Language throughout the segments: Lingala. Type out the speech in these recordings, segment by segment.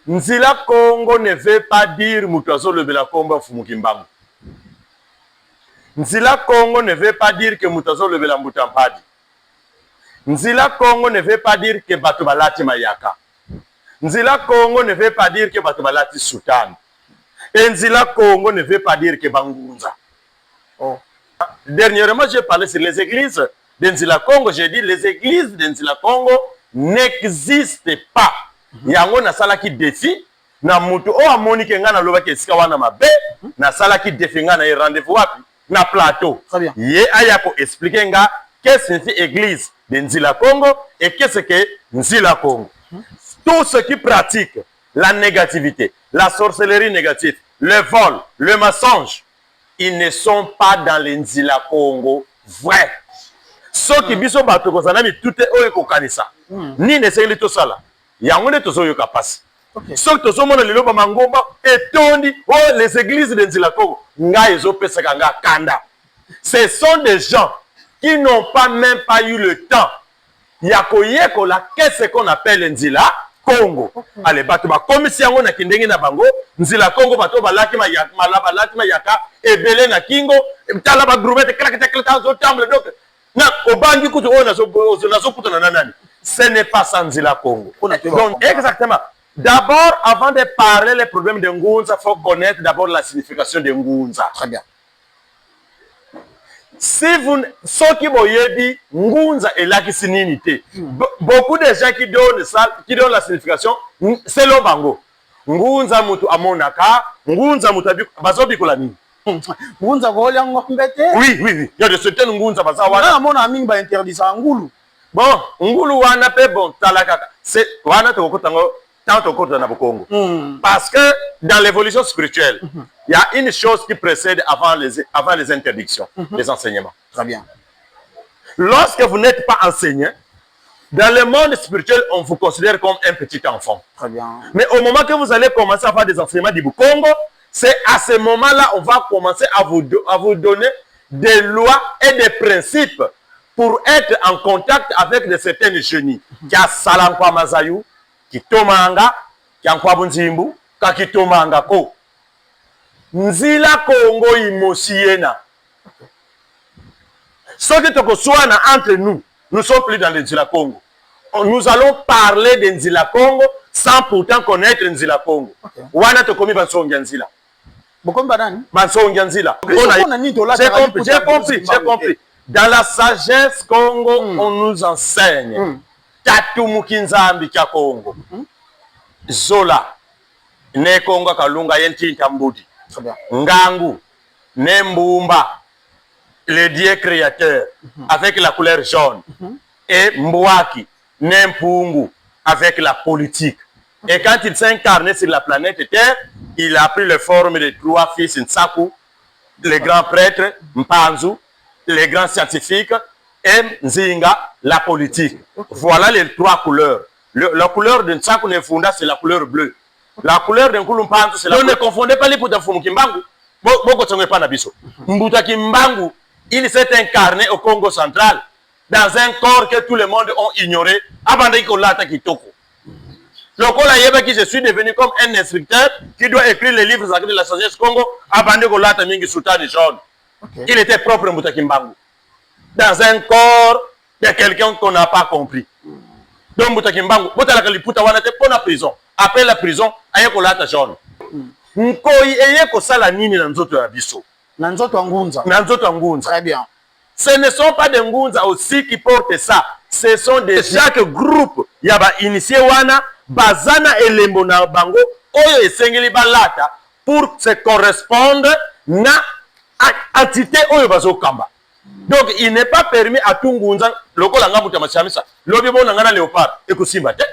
Nzila Congo ne veut pas dire Moutazo le Belakomba Fumukimbangu. Nzila Congo ne veut pas dire que Moutazo le Belamboutampadi. Nzila Congo ne veut pas dire que Batubalati Mayaka. Nzila Congo ne veut pas dire que Batubalati Sultan. Et Nzila Congo ne veut pas dire que Bangunza. Oh. Dernièrement, j'ai parlé sur les églises de Nzila Congo. J'ai dit les églises de Nzila Congo n'existent pas. Yango na sala ki défi na mutu o amoni ke ngana loba ke sika wana mabe na sala ki défi ngana e rendez-vous wapi na plateau. Très bien. Ye aya ko expliquer nga qu'est-ce que signifie église de Nzila Congo et qu'est-ce que Nzila Congo. Tous ceux qui pratiquent la négativité, la sorcellerie négative, le vol, le mensonge, ils ne sont pas dans les Nzila Congo vrai. Ceux qui biso bato ko zanami tout est oyo ko kanisa. Ni ne seli to sala. Yangone tozo yoka passe. Ceux qui tozo mona lelo ba mangomba etondi oh les églises de Nzila Congo nga ezo pesa kanga kanda. Ce sont des gens qui n'ont pas même pas eu le temps. Yakoyeko la qu'est-ce qu'on appelle Nzila Congo. Allez bato ba komisi yango na kindenge na bango Nzila Congo bato balaki ma yaka malaba lati ma yaka ebele na kingo tala ba groupete klaka zo tamble donc na obangi kutu ona zo kutu na nani. Ce n'est pas ça Nzila Congo. Donc, exactement. D'abord, avant de parler les problèmes de Ngunza, il faut connaître d'abord la signification de Ngunza. Très bien. Si vous, ceux qui m'ont dit Ngunza est là qui signifie, beaucoup de gens qui donnent la signification, c'est le bango. Ngunza mutu amonaka, Ngunza mutu bazobi kolani. Ngunza volia ngombete. Oui. Il y a de certains Ngunza bazawa. Na mona mingi ba interdit ça ngulu. Bon, ngulu wana pe bon talakaka. C'est wana to kotango tanto kota na Congo. Parce que dans l'évolution spirituelle, il y a une chose qui précède avant les interdictions, les enseignements. Très bien. Lorsque vous n'êtes pas enseigné, dans le monde spirituel, on vous considère comme un petit enfant. Très bien. Mais au moment que vous allez commencer à faire des enseignements du Congo, c'est à ce moment-là on va commencer à vous donner des lois et des principes pour être en contact avec de certaines génies. Qui a Salankwa Mazayou, qui tomanga, qui a Nkwabunzimbu, qui tomanga ko. Nzila Congo imosiena. Ce qui te soit entre nous, nous sommes plus dans le Nzila Congo. Nous allons parler de Nzila Congo sans pourtant connaître Nzila Congo. Wana te komi bansongi Nzila. Bansongi Nzila. J'ai compris. Dans la sagesse Congo, on nous enseigne. Tatu Kinzambi Kia Congo. Zola. Ne Congo Kalunga Yenti Tambudi. Ngangu. Nembumba. Le Dieu créateur. Avec la couleur jaune. Et Mbouaki. Nempungu. Avec la politique. Et quand il s'est incarné sur la planète Terre, il a pris les formes de trois fils Nsaku, les grands prêtres, Mpanzu, les grands scientifiques, et Nzinga, la politique. Voilà les trois couleurs. La couleur de Nsaku Nefunda, c'est la couleur bleue. La couleur de Nkulumpanzu, c'est la couleur... Ne confondez pas les Poutafoum Kimbangu. Boko Tsongwe Panabiso. Mbuta Kimbangu, il s'est incarné au Congo central, dans un corps que tout le monde ont ignoré, avant de Kitoko. Lokola yeba qui je suis devenu comme un instructeur qui doit écrire les livres sacrés de la sagesse Congo, abandé Golata Mingi Sultan jaune. Il était propre Mbuta Kimbangu. Dans un corps de quelqu'un qu'on n'a pas compris. Donc Mbuta Kimbangu, Mbuta la Kaliputa wana te pona prison. Après la prison, aye Golata jaune. Nkoi eye ko sala nini na nzoto ya biso. Na nzoto ya Ngunza. Na nzoto ya Ngunza. Très bien. Ce ne sont pas des Ngunza aussi qui portent ça. Ce sont des chaque groupe yaba initié wana bazana elembo na bango oyo esengeli balata pour se correspondre na entité oyo bazokamba. Donc il n'est pas permis à tout Ngunza lokola ngabuta machamisa lobi bona ngana léopard ekusimba te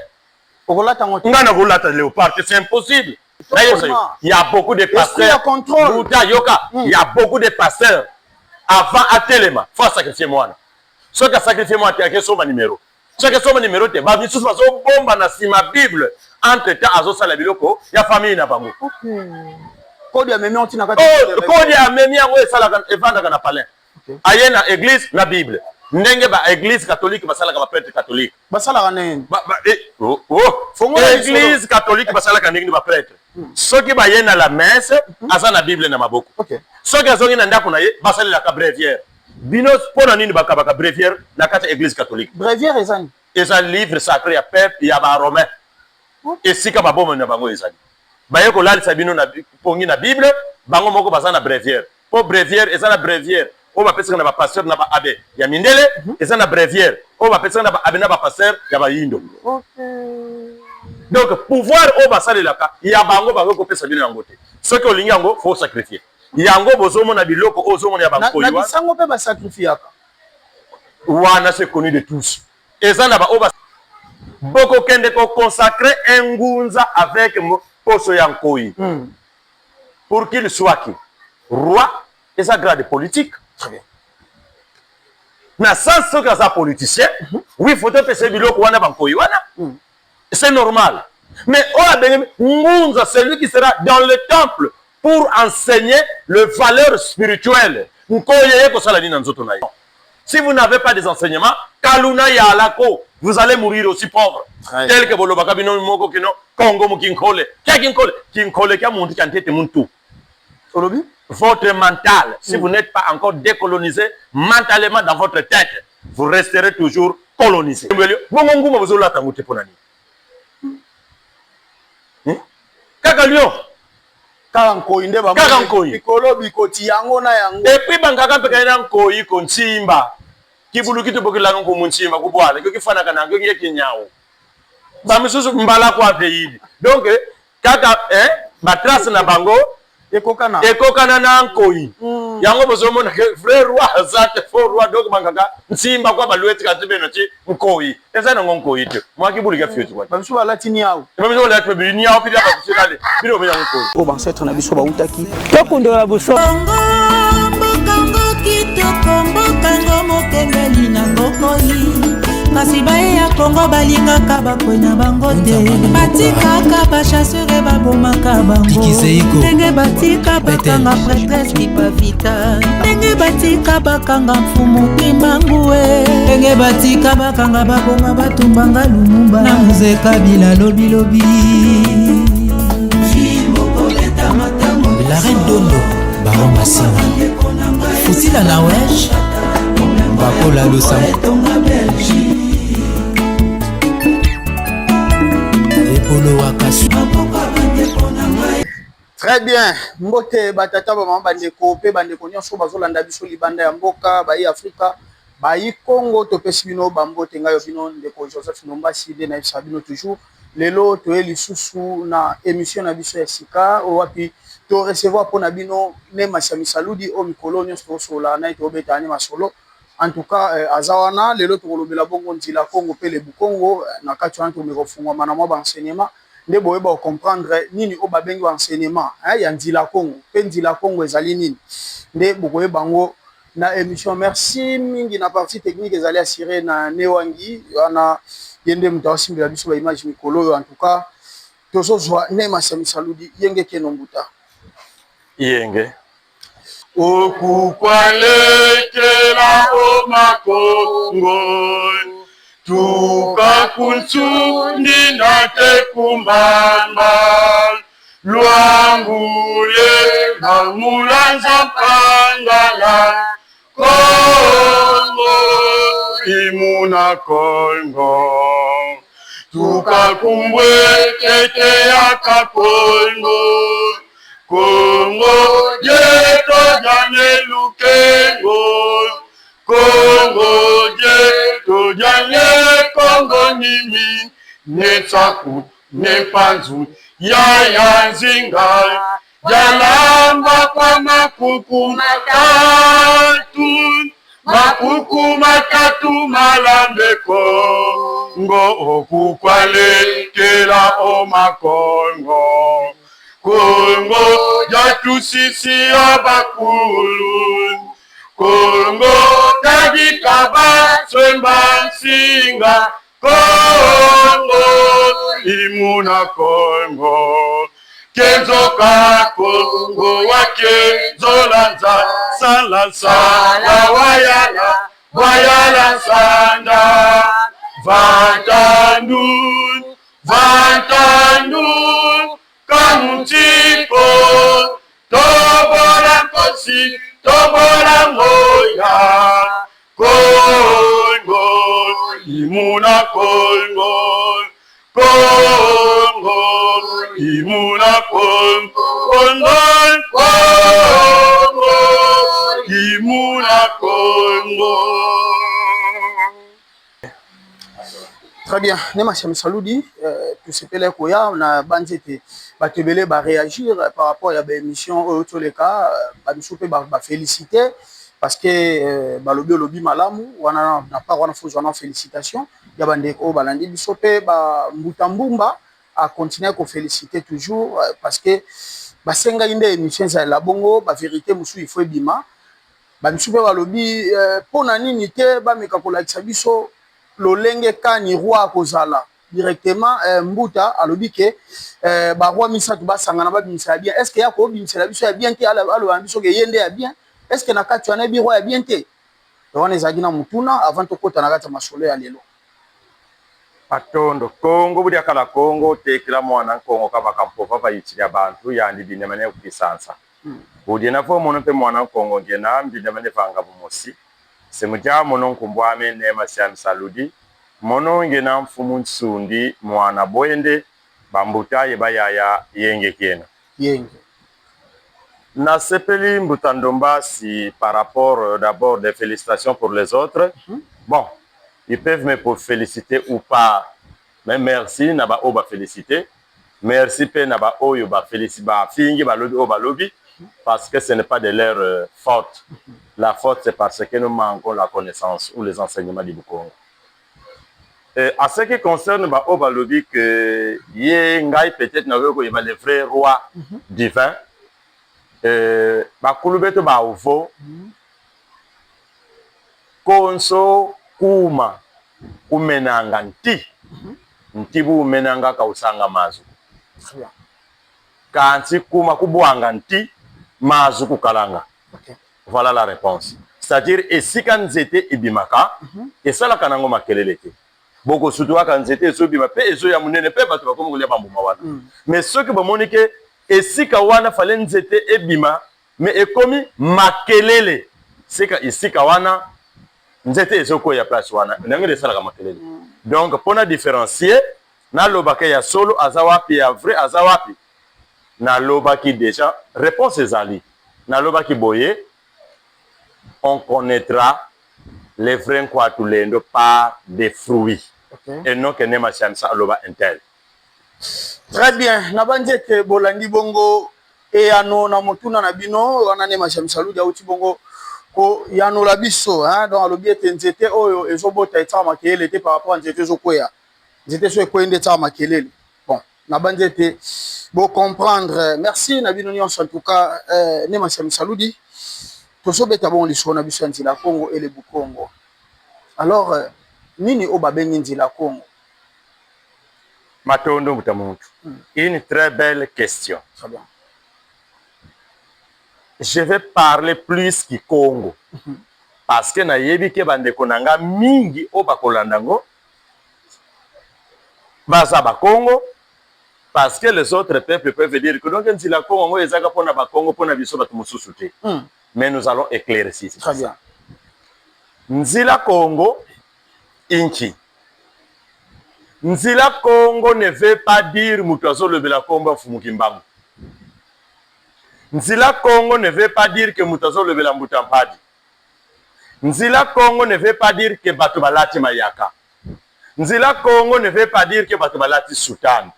okolata ngoto ngana kolata léopard c'est impossible. Il y a beaucoup de pasteurs. Il y a beaucoup de pasteurs avant à Téléma faut sacrifier moi. Ce qui a sacrifié moi c'est son numéro. Ce que son numéro te ba bisu bazo bomba na sima Bible entre temps azo sala biloko ya famille na bango. Kodi ya memi ontina kodi ya memi yango esala evanda kana palais. Ayena église na Bible. ndenge ba église catholique basalaka ba prêtre catholique basalaka nini église catholique basalaka ndenge ba prêtre soki baye na la messe aza na bible na maboko soki azongi na ndako na ye basalelaka bréviaire bino mpona nini bakabaka bréviaire na kati ya église catholique bréviaire ezani eza livre sacré ya pepe ya baromain esika babomani na bango ezali baye kolalisa bino na pongi na bible bango moko baza na bréviaire po bréviaire eza na bréviaire oyo bapesaka na bapasteur na baabe ya mindele eza na bréviaire oyo bapesaka na baabe na bapasteur ya bayindo donc pouvoir oyo basalelaka ya bango bango kopesa bino yango te soki olingi yango fo sacrifier yango bozomona biloko oyo ozomona ya bankoyi na bisango mpe basacrifiaka wana c'est connu de tous eza na baoyo bokokende kokonsacre engunza avec poso ya nkoyi pour qu'il soit qui roi eza grade politique. Très bien. Na sens soki aza politicien oui faut topesa biloko wana bankoyi wana c'est normal mais ngunza celui qui sera dans le temple pour enseigner le valeur spirituelle nkoyi ye kosala nini na nzoto na ye. Si vous n'avez pas des enseignements, kaluna ya alako, vous allez mourir aussi pauvre. Tel que bolobaka bino moko kino Congo mu kinkole. Kia kinkole? Kinkole kia muntu kantete muntu. Olobi? Votre mental, si vous n'êtes pas encore décolonisé mentalement dans votre tête, vous resterez toujours colonisé. Bongo nguma bozola tangote ponani. Kaka lion. Kaka nkoyi nde ba. Kaka nkoyi. Bikolo bikoti yango na yango. Et puis bangaka peka na nkoyi konchimba. Kibulu kitubokilanga ko munchimba kubwala. Kyo kifanaka na kyo kinyawo. Ba misusu mbala kwa veili. Donc kaka batrace na bango ekokana na nkoyi yango bozomona ke frère roi azate fort roi donc bangaka nsimba kwa balweti katibeno ti nkoyi eza na nkoyi te mwaki bulika fioti kwa bamisu balatini yawo bamisu balatini bini yawo pili apa kusikale bino benya nkoyi o bansetre na biso bautaki tokundola buso mbokango kitoko mbokango mokengeli na ngokoyi kasi baye ya Kongo balingaka bakwena bango te batikaka bachasseur babomaka bango ndenge batika bakanga prêtresse kipavita ndenge batika bakanga mfumu kimbangue ndenge batika bakanga baboma batumbanga lumumba na muzeka bila lobilobi la reine Dondo Baron Massima Foutila na wesh Bakola Lusam Très bien. Mbote batata ba mama bandeko pe bandeko nyonso bazolanda biso libanda ya mboka bayi Afrika bayi Congo topesi bino bambote ngayo bino ndeko Joseph Nombasi de na bino toujours lelo to lisusu na émission na biso ya sika wapi to recevoir pona bino ne Masiami Saludi o mikolo nyonso sola na to betani masolo. En tout cas azawana lelo to kolobela bongo nzila Congo pe le Bukongo na kati wanto mikofungwa mana mwa ba enseignement nde boyeba comprendre nini o babengi wa enseignement ya nzila Congo pe nzila Congo ezali nini nde bokoyeba ngo na émission. Merci mingi na partie technique ezali assuré na Newangi wana yende mutawasimbila biso ba image mikolo. En tout cas tozozwa ne Masiami Saludi yenge kenombuta yenge okukwalekela o makongo tukakunsundi na tekumbamba lwangule mamulanza pangala Kongo imuna Kongo tukakumbwekete yaka Kongo Kongo jeto jane lukengo Kongo jeto jane Kongo nimi netsaku nepanzu ya nzinga jalamba kwa makuku matatu malambe Kongo okukwalekela o makongo Kongo jatusisi abakulu Kongo kagikaba swemba singa Kongo imuna Kongo kenzoka Kongo wake zolanza sala sala wayala Voyala sanda, vantandun, vantandun, kamutiko, tobola kosi, tobola moya, Congo, imuna Congo, Congo, imuna Congo, Congo, imuna Congo. Très bien. Nema Saludi, tout ce que les koya na banzete batebele ba réagir par rapport à l'émission tous les cas ba misoupe ba féliciter parce que ba lobby malamu wana na pas wana faut wana félicitations ya bande ko balandi bisope ba mbutambumba à continuer ko féliciter toujours parce que ba senga inde émission za la bongo ba vérité musu il faut bima ba misoupe ba lobby pona nini te ba meka ko la biso lolenge kani roi kozala directement mbuta alobi ke ba roi misatu ba sangana ba bimisa bien est-ce que ya ko bimisa biso ya bien te alo ambiso ke yende ya bien est-ce que na kati wana bi roi ya bien te wana ezaki na mutuna avant to kota na kati masolo ya lelo Patondo Congo budi akala Congo tekila mwana Congo kaba kampofa pa yitili abantu yandi binemane kukisansa budi na fo mono pe mwana Congo ngena binemane fanga bumosi semuja mono kumbwame Nema Saludi mono ngena mfumu nsundi mwana boende bambuta yeba yaya yenge kena yenge na sepeli mbutandomba si par rapport d'abord des félicitations pour les autres bon ils peuvent me féliciter ou pas mais merci na ba oba féliciter merci pe na ba oyo ba féliciter ba fingi ba lobi oba lobi parce que ce n'est pas de leur faute. La faute, c'est parce que nous manquons la connaissance ou les enseignements du Congo. À ce qui concerne Oba Lobi, que Yengai peut-être les vrais rois divins, Bakulubeto Baovo, Konso Kuma, Umenanga Nti, Ntibu Umenanga Kausanga Mazu. Kanti Kuma Kubuanga Nti, Mazu Kukalanga. Voilà la réponse. C'est-à-dire, et si quand c'était Ibimaka, et ça la kanango makeleleke. Beaucoup surtout quand c'était Sobima, et so ya munene pe batu comme vous mais ce que monique et si kawana fallait nzete ebima, mais et comme makelele, c'est que ici kawana nzete ezoko ya place wana, n'angé de ça la makelele. Donc pour na différencier, na lobaka ya solo azawapi ya vrai azawapi. Na lobaki déjà réponse ezali. Na lobaki boye on connaîtra les vrais Kwatulendo par des fruits. Et non que Nema Shamsa Aloba Intel. Très bien. Nabandete bolandi bongo et ano na motuna na bino wana Nema Shamsa Ludi auti bongo ko yano la biso hein donc alobi ete nzete oyo ezobota eta makelele te par rapport à nzete zokoya. Nzete so ekoende ta makelele. Bon, nabandete bo comprendre. Merci na bino nyonso en tout cas Nema Shamsa Ludi. Tosobeta bon lisona biso nzila Congo et le Bukongo. Alors nini obabengi nzila Congo? Matondo Mutamuntu. Une très belle question. Très bien. Je vais parler plus qui Congo. Parce que na yebi ke bande konanga mingi obakolandango. Baza ba Congo. Parce que les autres peuples peuvent dire que donc nzila Congo ezaka pona ba Congo pona biso batu mususu te. Mais nous allons éclaircir. Très bien. Nzila Congo, Inchi. Nzila Congo ne veut pas dire Moutazo le Bela Comba Fumukimbangu. Nzila Congo ne veut pas dire que Moutazo le Bela Mbutampadi. Nzila Congo ne veut pas dire que Batubalati Mayaka. Nzila Congo ne veut pas dire que Batubalati Sultan.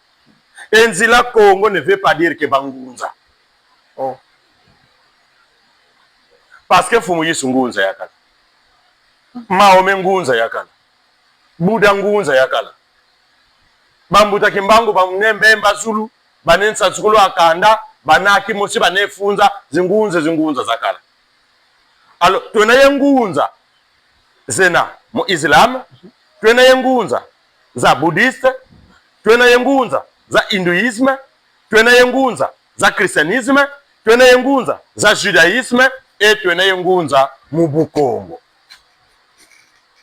Et Nzila Congo ne veut pas dire que Bangunza. Oh. Parce que Fumuyi Sungunza Yakala. Maome Ngunza Yakala. Buda Ngunza Yakala. Bambuta Kimbangu Bamunembe Mbazulu. Banensa Zulu Akanda. Banaki Mosi Banefunza. Zingunza Zakala. Alors, tuenaye Ngunza Zena mu Islam. Tuenaye Ngunza za Buddhiste. Tuenaye Ngunza za Hinduisme. Tuenaye Ngunza za Christianisme. Tuenaye Ngunza za Judaïsme. Et tuenaye Ngunza mu Bukongo.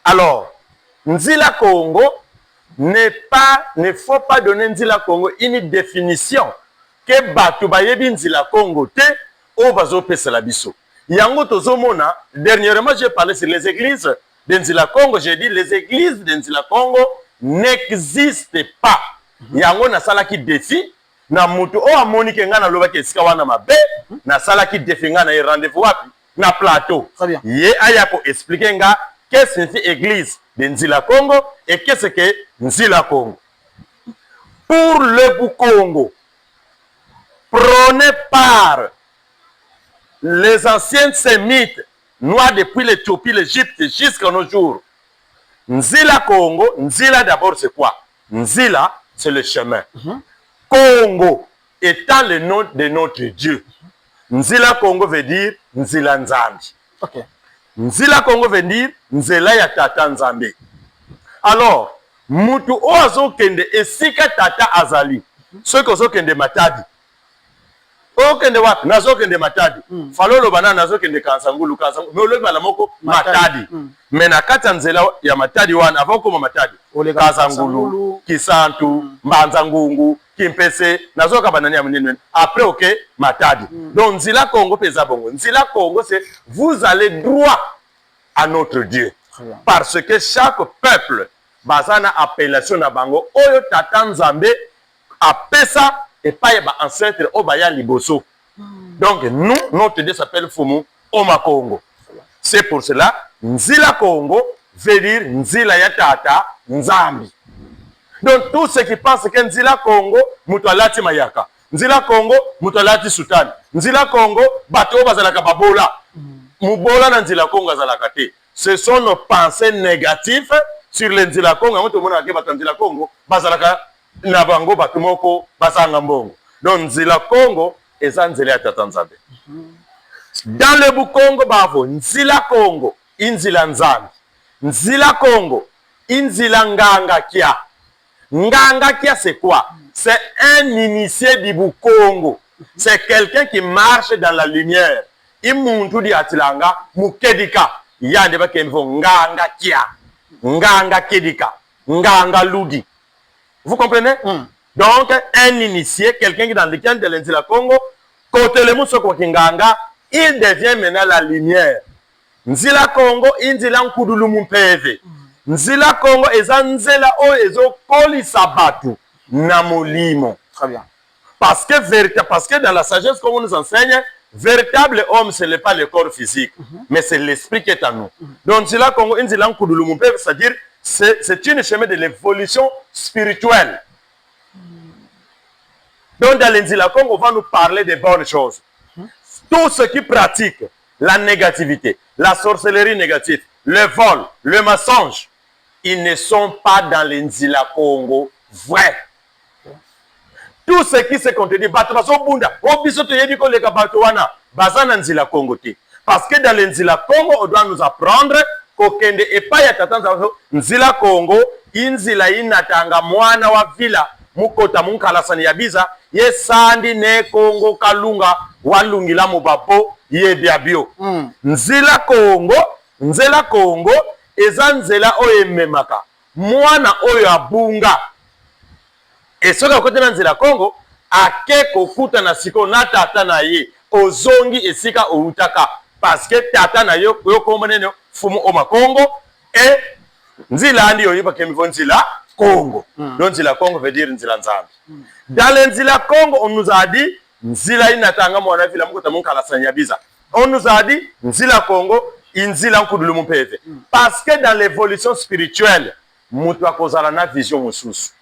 Alors, Nzila Congo ne faut pas donner Nzila Congo une définition que batu bayebi Nzila Congo te o bazo pesa la biso. Yango tozomona, dernièrement j'ai parlé sur les églises de Nzila Congo, j'ai dit les églises de Nzila Congo n'existent pas. Yango na sala ki défi na mutu o amoni ke nga na loba ke sika wana mabe na sala ki défi nga na rendez-vous wapi na plateau. Très bien. Ye aya ko expliquer nga qu'est-ce que signifie église de Nzila Congo et qu'est-ce que Nzila Congo. Pour le Boukongo, prôné par les anciens sémites noirs depuis l'Éthiopie, l'Égypte jusqu'à nos jours. Nzila Congo, Nzila d'abord c'est quoi? Nzila c'est le chemin. Congo étant le nom de notre Dieu. Nzila Congo veut dire Nzila Nzambi. Ok. Nzila Congo veut dire Nzela ya tata Nzambe. Alors, mutu ozo kende esika tata azali. Ceux qui ozo kende matadi. O kende wapi? Nazo kende matadi. Falolo bana nazo kende kansangulu. Me olobi bala moko matadi. Me na kata nzela ya matadi wana avant koma matadi. Kansangulu, Kisantu, Mbanzangungu, Kimpese, nazo kabanani ya mnene. Après ok, matadi. Donc Nzila Congo pesa bongo. Nzila Congo c'est vous allez droit à notre Dieu. Parce que chaque peuple bazana appellation na bango oyo tata Nzambe apesa et pas y'a ancêtre Obaya Liboso. Donc nous, notre Dieu s'appelle Fumu Oma Congo. C'est pour cela, Nzila Congo veut dire Nzila ya tata Nzambi. Donc tous ceux qui pensent que Nzila Congo, Mutualati Mayaka. Nzila Congo, Mutualati Sultan. Nzila Congo, Bato Bazalaka Babola. Mubola na Nzila Congo Azalakate. Ce sont nos pensées négatives sur le Nzila Congo. Tout le monde a dit Nzila Congo, Bazalaka. Nabango batumoko basanga mbongo. Donc Nzila Congo eza Nzela ya tata Nzambe. Dans le Boukongo bavo Nzila Congo Inzila Nzambe. Nzila Congo Inzila Nganga Kia. Nganga Kia c'est quoi? C'est un initié du Boukongo. C'est quelqu'un qui marche dans la lumière. Imuntu di atilanga mukedika. Yande ba kemfo Nganga Kia. Nganga Kedika. Nganga Ludi. Vous comprenez? Donc, un initié, quelqu'un qui est dans le camp de l'Nzila Congo, côté le mousso Kinganga, il devient maintenant la lumière. Nzila Congo, Nzila Nkudulu Mumpeve. Nzila Congo, Nzela o ezo koli sabatu na molimo. Très bien. Parce que dans la sagesse qu'on nous enseigne, véritable homme, ce n'est pas le corps physique, mais c'est l'esprit qui est en nous. Donc, Nzila Congo, Nzila Nkudulu Mumpeve, c'est-à-dire c'est une chemin de l'évolution spirituelle. Donc dans l'Nzila Congo, on va nous parler des bonnes choses. Tous ceux qui pratiquent la négativité, la sorcellerie négative, le vol, le mensonge, ils ne sont pas dans l'Nzila Congo vrai. Tous ceux qui se contredisent, parce que dans l'Nzila Congo, on doit nous apprendre kokende epa ya tata Nzila Congo inzila inatanga mwana wa vila mukota munkalasani ya biza ye sandi ne Congo kalunga walungila mubapo ye biabio. Nzila Congo eza nzela oyo ememaka mwana oyo abunga esoka kote na Nzila Congo ake kokuta na siko na tata na ye ozongi esika outaka parce que tata na yo kombonene Fumu Oma Congo et Nzila andi oyiba kemifo Nzila Congo. Donc Nzila Congo veut dire Nzila Nzambi. Dans le Nzila Congo, on nous a dit Nzila inatanga mwana vila mukota munkala sanya biza. On nous a dit Nzila Congo Nzila Nkudulu Mumpeve. Parce que dans l'évolution spirituelle, mutu akozala na vision mususu.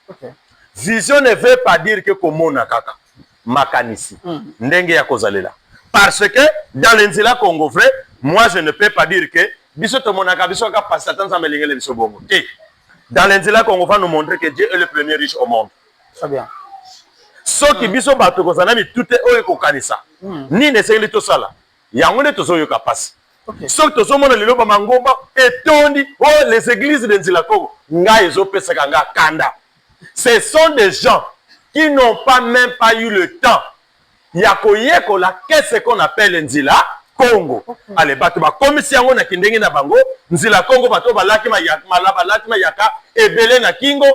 Vision ne veut pas dire que komona kaka makanisi. Ndenge ya kozalela. Parce que dans le Nzila Congo vrai, moi je ne peux pas dire que dans l'Nzila Congo, on va nous montrer que Dieu est le premier riche au monde. Très bien. Ce qui biso bato kozanami tout est oyo kokanisa. Ni ne sengeli to sala. Yango tozo yo kapasi. Ce que tozo mona lelo ba mangomba etondi oh les églises de Nzila Congo nga ezo pesa kanga kanda. Ce sont des gens qui n'ont pas même pas eu le temps. Yakoyeko la qu'est-ce qu'on appelle Nzila Congo. Allez, bato ba komisi yango na kindenge na bango, nzila Congo bato balaki ma yaka ebele na kingo,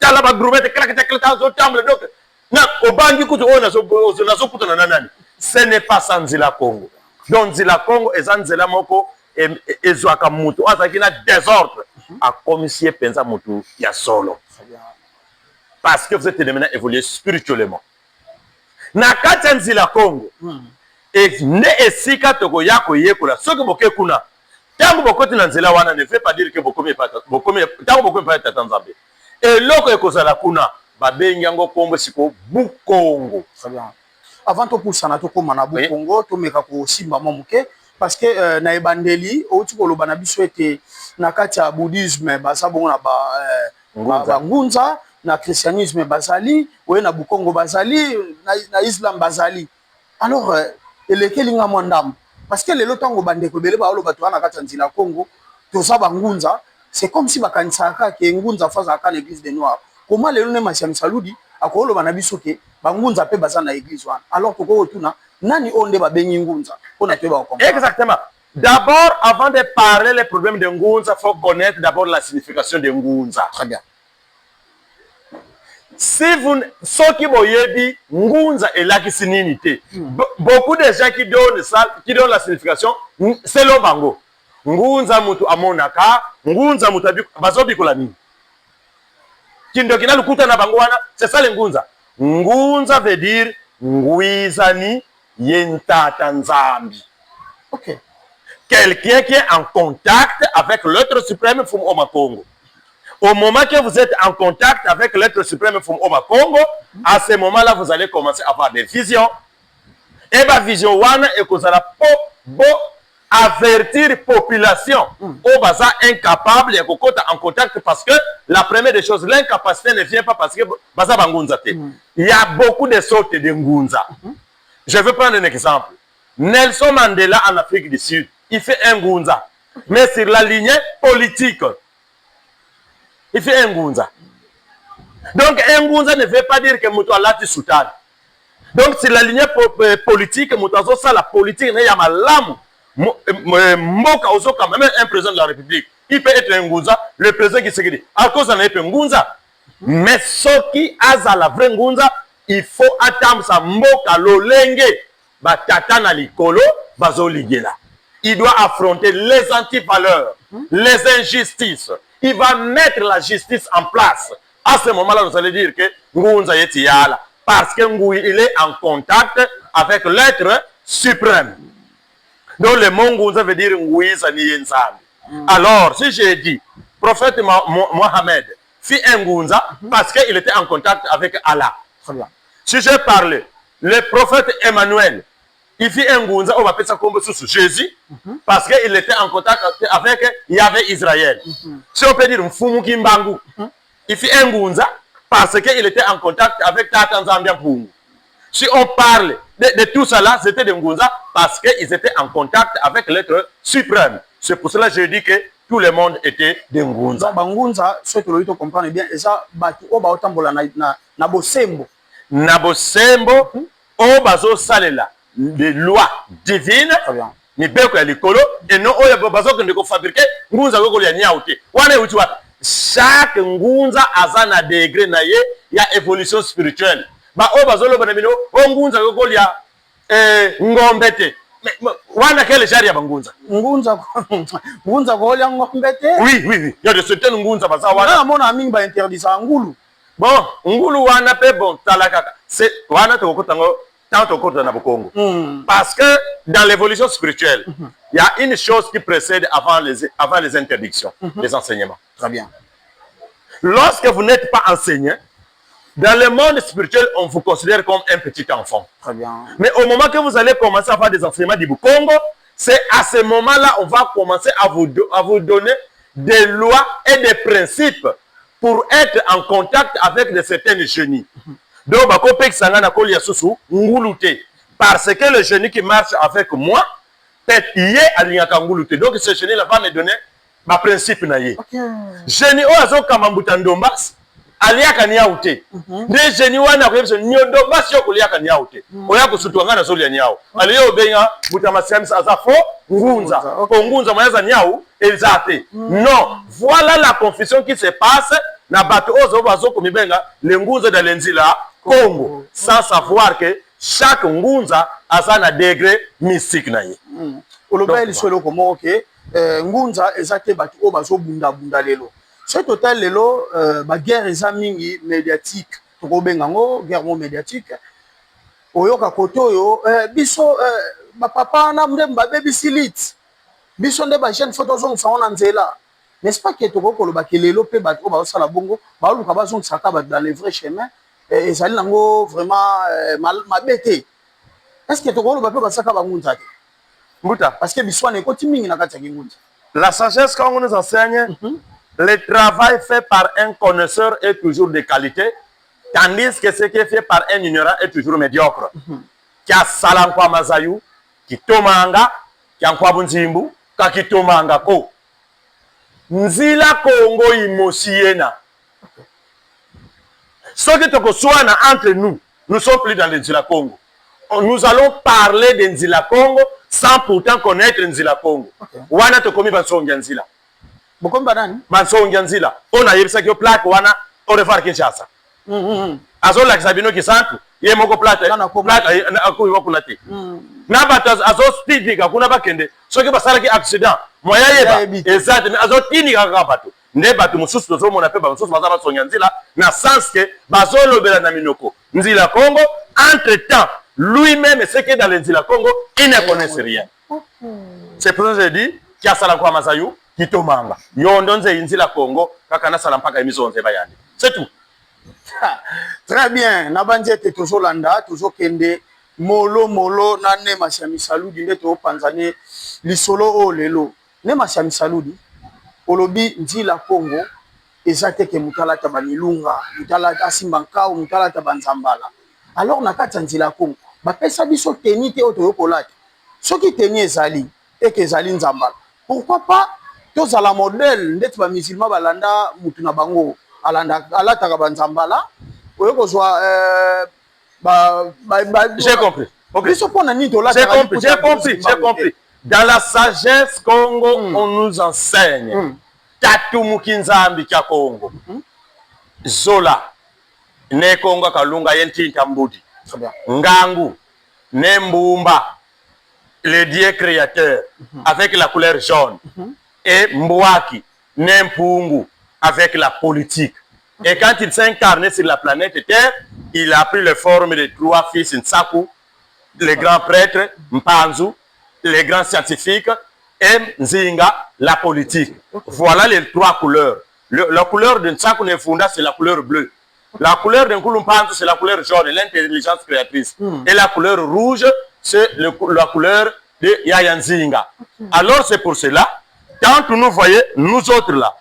tala ba groupette klaka zo tamble donc na obangi kutu ona zo kutu na nani. Ce n'est pas ça nzila Congo. Donc nzila Congo eza nzela moko ezwaka mutu azaki na désordre a komisi penza mutu ya solo. Parce que vous êtes maintenant évolué spirituellement. Na kati nzila Congo. Et ne esika toko yako yekola soki boke kuna tango bokoti na nzela wana ne veut pas dire que bokomi tango bokomi pa tata nzambe et loko ekozala kuna babengi yango kombo siko Bukongo. Très bien. Avant to poussana to koma na Bukongo to meka ko simba momuke parce que na ebandeli outi ko loba na biso ete na kati ya bouddhisme basa bongo na ba ngunza na christianisme bazali oye na Bukongo bazali na islam bazali. Alors elekeli nga mwandam parce que lelo tango bandeko bele ba oloba to na kati nzila Congo to sa bangunza c'est comme si bakanisaka ke ngunza faza ka l'église des noirs comment lelo ne masiam saludi akolo bana biso ke bangunza pe baza na église wana alors to ko tuna nani onde ba bengi ngunza ona te ba comprendre. Exactement. D'abord avant de parler les problèmes de ngunza faut connaître d'abord la signification de ngunza. Très bien. Si vous soki boyebi ngunza elaki sininité. Beaucoup de gens qui donnent la signification c'est le bango. Ngunza mutu amonaka, ngunza mutu bazobi kola nini. Kindo kina lukuta na bango wana, c'est ça le ngunza. Ngunza veut dire nguizani yentata nzambi. OK. Quelqu'un qui est en contact avec l'être suprême Fum Oma Congo. Au moment que vous êtes en contact avec l'être suprême Fum Oma Congo, à ce moment-là, vous allez commencer à avoir des visions. Et ma vision wana et que ça la avertir population au bazar incapable et en contact parce que la première des choses, l'incapacité ne vient pas parce que bazar bangunza te. Il y a beaucoup de sortes de ngunza. Je vais prendre un exemple. Nelson Mandela en Afrique du Sud, il fait un ngunza, mais sur la lignée politique. Il fait un ngunza. Donc un ngunza ne veut pas dire que Moutou Allah tu soutane. Donc sur la lignée politique, Moutou ça la politique n'est pas l'âme. Mboka Ozoka, même un président de la République, il peut être un ngunza, le président qui se dit, à cause d'un épée ngunza. Mais ce qui a la vraie ngunza, il faut attendre sa mboka lolenge, batata na likolo, bazo ligela. Il doit affronter les antivaleurs, les injustices. Il va mettre la justice en place. À ce moment-là, vous allez dire que ngunza yeti yala, parce que il est en contact avec l'être suprême. Donc le mot ngunza veut dire nguiza ni yenzambi. Alors, si j'ai dit, prophète Mohamed fit un ngunza parce qu'il était en contact avec Allah. Si j'ai parlé, le prophète Emmanuel, il fit un ngunza, on va appeler ça comme Jésus, parce qu'il était en contact avec Yahvé Israël. Si on peut dire Mfumu Kimbangu, il fit un ngunza parce qu'il était en contact avec Tata Nzambia Mpungu. Si on parle de tout cela, c'était des ngunza parce qu'ils étaient en contact avec l'être suprême. C'est pour cela que je dis que tout le monde était des ngunza. Donc, ngunza, ce que tu comprends bien, et ça, on va autant na bosembo. Na bosembo, on bazo salela des lois divines. Ni beko ya likolo et non oya bazo que ndeko fabriquer ngunza ko ya nyaute. Wana uti wa chaque ngunza azana degré na ye ya évolution spirituelle. Ba o bazo lo banamino o ngunza ko ya ngombete. Wana quelle charia bangunza? Ngunza ko ya ngombete? Oui, oui, oui. Il y a de certaines ngunza baza wana. Na mona mingi interdit ça ngulu. Bon, ngulu wana pe bon talakaka. C'est wana to ko tango tant au cours de Nabukongo. Parce que dans l'évolution spirituelle, il y a une chose qui précède avant les interdictions, les enseignements. Très bien. Lorsque vous n'êtes pas enseigné, dans le monde spirituel, on vous considère comme un petit enfant. Très bien. Mais au moment que vous allez commencer à faire des enseignements du Congo, c'est à ce moment-là on va commencer à vous donner des lois et des principes pour être en contact avec de certains génies. Donc, parce que le génie qui marche avec moi, donc ce génie là va me donner ma principe. Génie, aliaka ni yawu te nde jeni wana koyebisa nyondo basi yo koliaka ni yawu te oya kosutwanga na zoli ya niawu aliyo obenga buta masiamisa aza fo ngunza ko ngunza mwaza niawu eza te non voilà la confusion qui se passe na bato ozo bazo komibenga le ngunza da lenzila Congo sans savoir que chaque ngunza aza na degré mystique na ye oloba elisolo komo ke ngunza eza te bato o bazo bunda bunda lelo c'est total lelo ba guerre eza mingi médiatique tokobenga ngo guerre médiatique oyoka koto yo biso ba papa na mdemba baby silit biso nde ba jeune photo zong saona nzela n'est-ce pas que tokokoloba ke lelo pe bato ba osala bongo ba luka ba zong saka ba dans les vrais chemins ezali nango vraiment mabete est-ce que tokoloba pe ba saka ba ngunza te Mbuta parce que biso na ekoti mingi na kati ya ngunza. La sagesse qu'on nous enseigne, le travail fait par un connaisseur est toujours de qualité, tandis que ce qui est fait par un ignorant est toujours médiocre. Kia salankwa mazayu, kitomanga, kia nkwa bunzimbu, ka kitomanga ko. Nzila Congo imosiena. Ce qui toko soana entre nous, nous sommes plus dans le Nzila Congo. Nous allons parler de Nzila Congo sans pourtant connaître Nzila Congo. Wana to komi bansongia Nzila. Bokomba nani? Bansongia Nzila. Ona yebisa ki plaque wana au revoir Kinshasa. Azo la sabino ki santu. Ye moko plaque. Plaque akuyi wakulate. Na bata azo speed ka kuna bakende. Soki basala ki accident. Moya yeba. Exact. Azo tini ka bato. Ne bato mususu tozo mona pe ba mususu baza bansongia Nzila na sens que bazo lobela na minoko. Nzila Congo entre-temps lui-même, ce qui est dans l'Inzila Congo, il ne connaît rien. C'est pour ça que je dis, qu'il y a Salankwa Masayu, qui tombe. Yondonze Inzila Congo, kakana Salampaka emisonze bayani. C'est tout. Très bien. Nabanje te toujours landa, toujours kende molo na ne masiami saludi nde to panzane lisolo o lelo. Ne masiami saludi. Olobi Nzila Congo, ezate ke mutala tabanilunga, mutala asimbankao, mutala tabanzambala. Alors na kati Nzila Congo bapesa biso teni te oto yokolata soki teni ezali eke ezali nzambala pourquoi pas tozala modèle ndeti ba musulman balanda mutu na bango alataka banzambala oyokozwa j'ai compris. Okay. J'ai compris. Dans la sagesse Congo, on nous enseigne tatu mukinzambi kya Congo. Zola ne Congo kalunga yenti tambudi. Ngangu, Nembumba, le dieu créateur, avec la couleur jaune. Et Mbouaki, Nempungu, avec la politique. Et quand il s'est incarné sur la planète Terre, il a pris les formes de trois fils Nsaku, les grands prêtres, Mpanzu, les grands scientifiques, et Nzinga, la politique. Voilà les trois couleurs. La couleur de Nsaku Nefunda, c'est la couleur bleue. La couleur d'un Koulumpanzu, c'est la couleur jaune, l'intelligence créatrice. Et la couleur rouge, c'est la couleur de Yayanzinga. Alors c'est pour cela, quand nous voyons, nous autres là,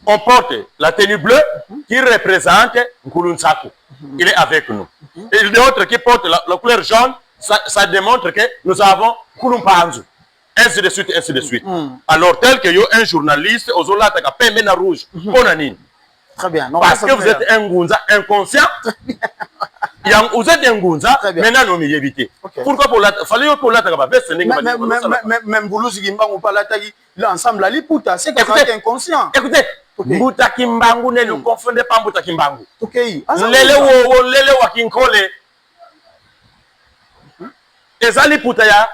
on porte la tenue bleue qui représente Nkulunsaku. Il est avec nous. Et l'autre qui porte la couleur jaune, ça démontre que nous avons Koulumpanzu. Ainsi de suite, ainsi de suite. Alors tel que yo un journaliste, aux Olata qui a peine rouge, Bonanine. Très bien. Non, parce que vous êtes un Ngunza inconscient. Vous êtes un Ngunza, maintenant nous m'y éviter. Pourquoi pour la fallait pour la même Boulousi Kimbangu pas la taille l'ensemble la liputa, c'est que c'est inconscient. Écoutez, Mbuta Kimbangu ne nous confondez pas Mbuta Kimbangu. OK. Lele wa kinkole. Et ça liputa ya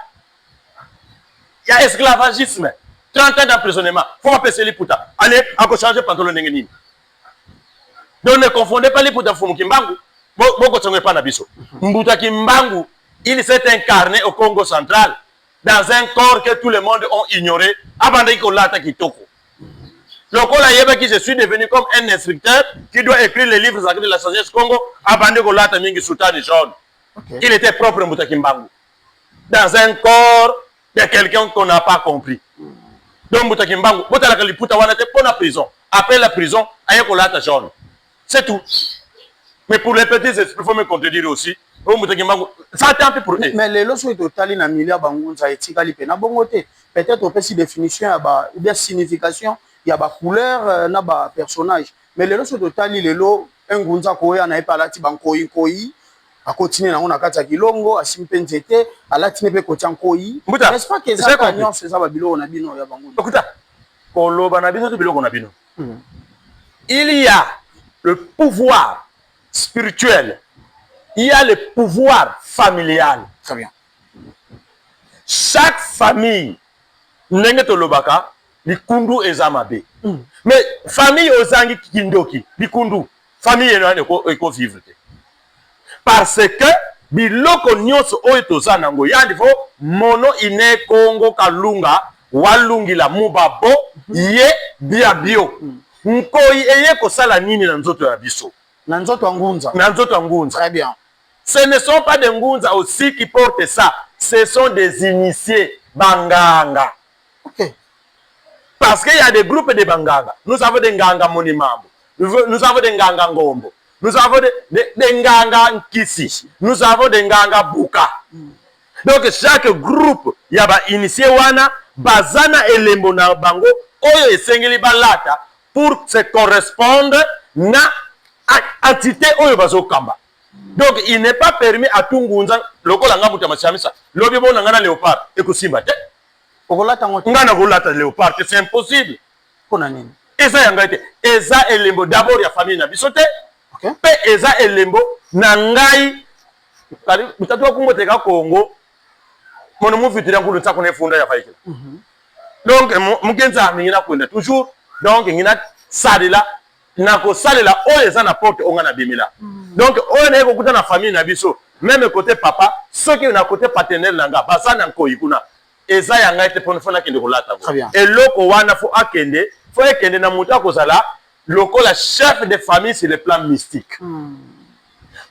esclavagisme. 30 ans d'emprisonnement. Faut appeler liputa. Allez, encore changer pantalon n'engeni. Donc ne confondez pas les Mbuta Kimbangu. Boko tsongwe pa na biso. Mbuta Kimbangu, il s'est incarné au Congo central dans un corps que tout le monde ont ignoré avant de lata kitoko. Le Kola Yeba qui je suis devenu comme un instructeur qui doit écrire les livres sacrés de la sagesse Congo avant de lata mingi sultan jaune. Il était propre Mbuta Kimbangu. Dans un corps de quelqu'un qu'on n'a pas compris. Donc Mbuta Kimbangu, Mbuta la Kaliputa wana te pour la prison. Après la prison, ayeko lata jaune. C'est tout. Mais pour les petits esprits, il faut me contredire aussi. Ça attend pour eux. Mais les lois sont totales dans milliard bangunza et tigali pena bongote. Peut-être on peut si définition ou bien signification, il y a ba couleur na ba personnage. Mais les lois sont totales les lois ngunza koya na epalati bankoyi koyi akotine nango na kati ya kilongo asimpe nzete alatine pe kotia nkoyi n'est-ce pas que ça kanyon c'est ça babilo na bino ya bango okuta koloba na bino to biloko na bino il y a le pouvoir spirituel, il y a le pouvoir familial. Très bien. Chaque famille ndenge tolobaka likundu ezamabe. Mais famille ozangi kindoki likundu famille eko vivre te. Parce que biloko nyonso oyo tozanango yandi fo mono ine Kongo kalunga walungila mubabo ye biabio. Nkoyi eye kosala nini na nzoto ya biso? Na nzoto ngunza. Na nzoto ngunza. Très bien. Ce ne sont pas des ngunza aussi qui portent ça. Ce sont des initiés banganga. Ok. Parce qu'il y a des groupes de banganga. Nous avons des nganga monimambo. Nous avons des nganga ngombo. Nous avons des nganga nkisi. Nous avons des nganga buka. Donc chaque groupe y a ba initié wana bazana elembo na bango oyo esengeli balata pour se correspondre na entité oyo bazokamba. Donc il n'est pas permis à tout ngunza lokola nga muta machamisa lobi bona ngana léopard ekusimba te okolata ngote ngana kolata léopard c'est impossible kona nini eza yanga te eza elembo d'abord ya famille na biso te okay pe eza elembo na ngai kali mutatu kumbote ka Kongo mono mufitira nkulu tsako ne funda ya faikela donc mukenza ngina kwenda toujours donc ngina salela na ko salela oyo eza na porte onga na bimila donc oyo na ekokuta na famille na biso même côté papa ceux qui na côté paternel nanga basana nkoyi kuna eza yanga ete pona fona kende kolata ko et loko wana fo akende fo ekende na muta kozala lokola chef de famille sur le plan mystique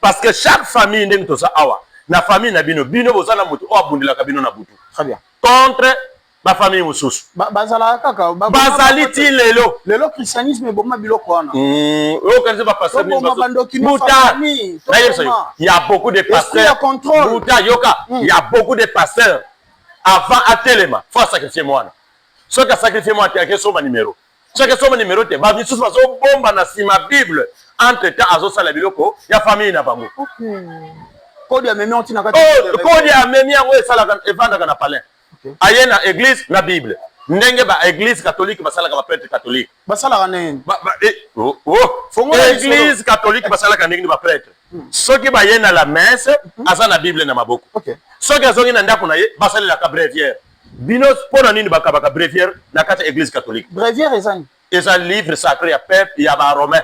parce que chaque famille ndenge to sa awa na famille na bino bino bozana mutu o abundela ka bino na butu très bien contre ba famille mususu bazala kaka bazali ti lelo christianisme bomma biloko wana o kanze ba pasteur ni il y a beaucoup de pasteurs Bouta yoka il y a beaucoup de pasteurs avant atelema faut sacrifier moi ce que sacrifier moi te ke soma numéro ce que soma numéro te ba misusu bazo bomba na sima bible entre temps azo sala biloko ya famille na bango kodi ya memi on tina kati kodi ya memi yango esala evanda kana palais aye na église na bible ndenge ba église catholique basala ka ba prêtre catholique basala ka nene église catholique basala ka ndenge ba prêtre soki ba ye na la messe asa na bible na maboko soki azongi na ndako na ye basala la ka bréviaire bino pona nini bakabaka bréviaire na kati église catholique bréviaire ezani eza livre sacré ya peuple ya ba romain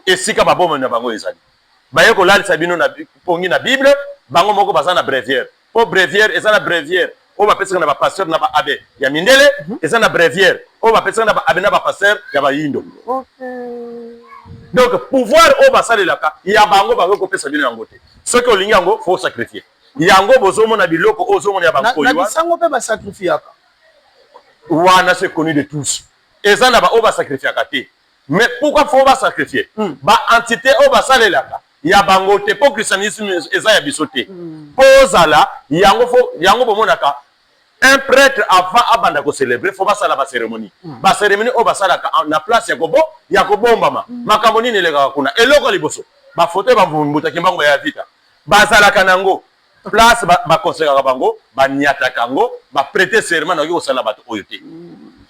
esika ba bomo na bango ezali baye ko lalisa bino na pongi na bible bango moko basala na bréviaire po bréviaire eza na bréviaire o ba pesaka na ba pasteur na ba abbé ya mindele eza na bréviaire o ba pesaka na ba abbé na ba pasteur ya ba yindo donc pouvoir o ba salelaka ya bango bango ko pesa bino yango te soki olingi yango faut sacrifier yango bozomo na biloko ozomo ya banko yiwa na bisango pe ba sacrifiaka wana c'est connu de tous eza na ba o ba sacrifiaka te mais pourquoi faut ba sacrifier ba entité o ba salelaka ya bango te po christianisme eza ya bisote pozala yango bomonaka un prêtre avant abanda ko célébrer faut basala ba cérémonie o basalaka na place ya kobombama makambo nini eleka kuna eloko liboso ba photo ba mbutaki mbango ya vita bazalaka nango place ba konsekaka bango ba nyataka ngo ba prêter serment na ko sala bato oyo te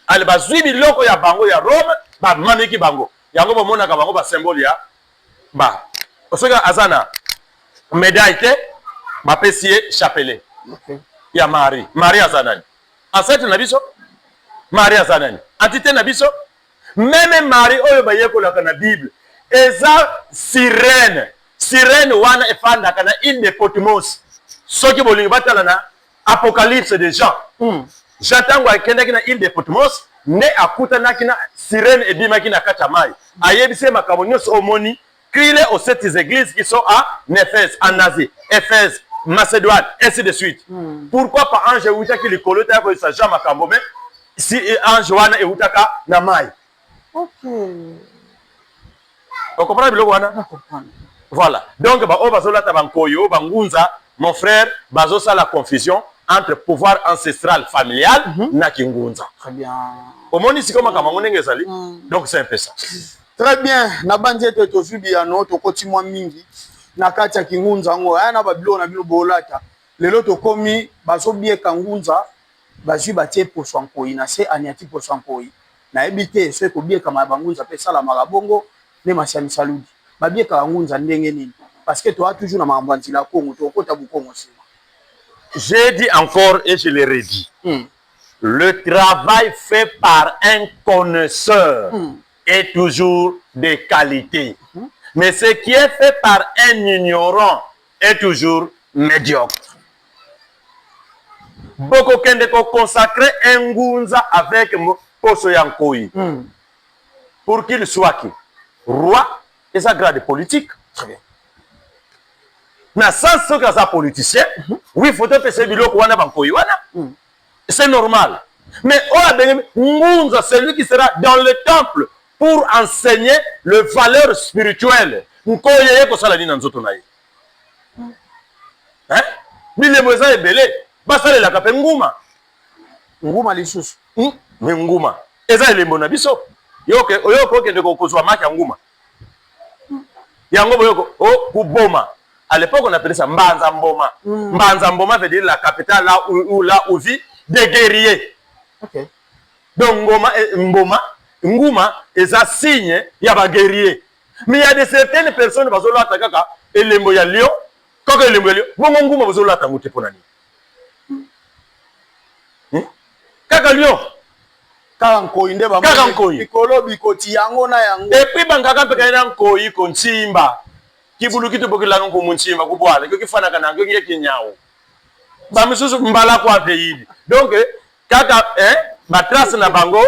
ale bazwi biloko ya bango ya Rome ba mamiki bango yango bomonaka bango ba symbole ya ba osoka azana médaille te ba pesier chapelet ya Marie azanani ancêtre na biso Marie azanani entité na biso même Marie oyo bayekolaka na Bible eza sirène wana efandaka na île de Patmos soki bolingi batala na Apocalypse de Jean Jean tango akendaki na île de Patmos nde akutanaki na sirène ebimaki na kati ya mai ayebise makambo nyonso omoni criez aux sept églises qui sont à Éphèse, en Asie, Éphèse, Macédoine, ainsi de suite. Pourquoi pas ange outaki likolo ta ko sa jama kambome si ange wana e utaka na mai. OK. On comprend biloko wana? Voilà. Donc ba o bazolata bankoyo bangunza mon frère bazo ça la confusion entre pouvoir ancestral familial na kingunza. Très bien. Omoni siko makambo ndenge ezali. Donc c'est un peu ça. Très bien, na banzete to zubiano to kotimwa mingi na kati ya kingunza ngo aya na babilo na bino bolata lelo to komi basobie kangunza bazwi batie poso nkoi na se aniati poso nkoi na ebite so ko bie kama bangunza pe sala magabongo ne masiani saludi babie kangunza ndenge nini parce que to a toujours na mambanzi la Congo to kota bukongo sima. J'ai dit encore et je le redis. Le travail fait par un connaisseur est toujours de qualité. Mais ce qui est fait par un ignorant est toujours médiocre. Beaucoup de consacrer un ngunza avec Poso Yankoi pour qu'il soit qui? Roi et sa grade politique. Très bien. Na sans ce que ça politicien, oui, il faut que ce biloko wana bankoi wana. C'est normal. Mais Ngunza, c'est lui qui sera dans le temple pour enseigner les valeurs spirituelles. Nkoye ko sala ni nzoto na ye. Hein? Bile moza ebele, basale la kape nguma. Nguma lisusu. Mais nguma. Eza elembo na biso. Oyoko ke ndeko kozwa maki nguma. Yango boyoko kuboma. À l'époque, on appelait ça Mbanza Mboma. Mbanza Mboma veut dire la capitale là où vit des guerriers. Okay. Donc Nguma est un signe, il y a des guerriers. Mais il y a de certaines personnes qui sont là, et les moyens lions, quand les moyens lions, Nguma sont là, t'as pour l'année. Kaka lion. Kankoi ndeba. Kankoi. Bikolo bikoti yango na yango. Et puis bangaka peka na nkoi konchimba. Kibulu kitu bokila ngo munchimba kubwala. Kyo kifana kana ngo yeke nyao. Ba misusu mbala kwa veili. Donc kaka matrace na bango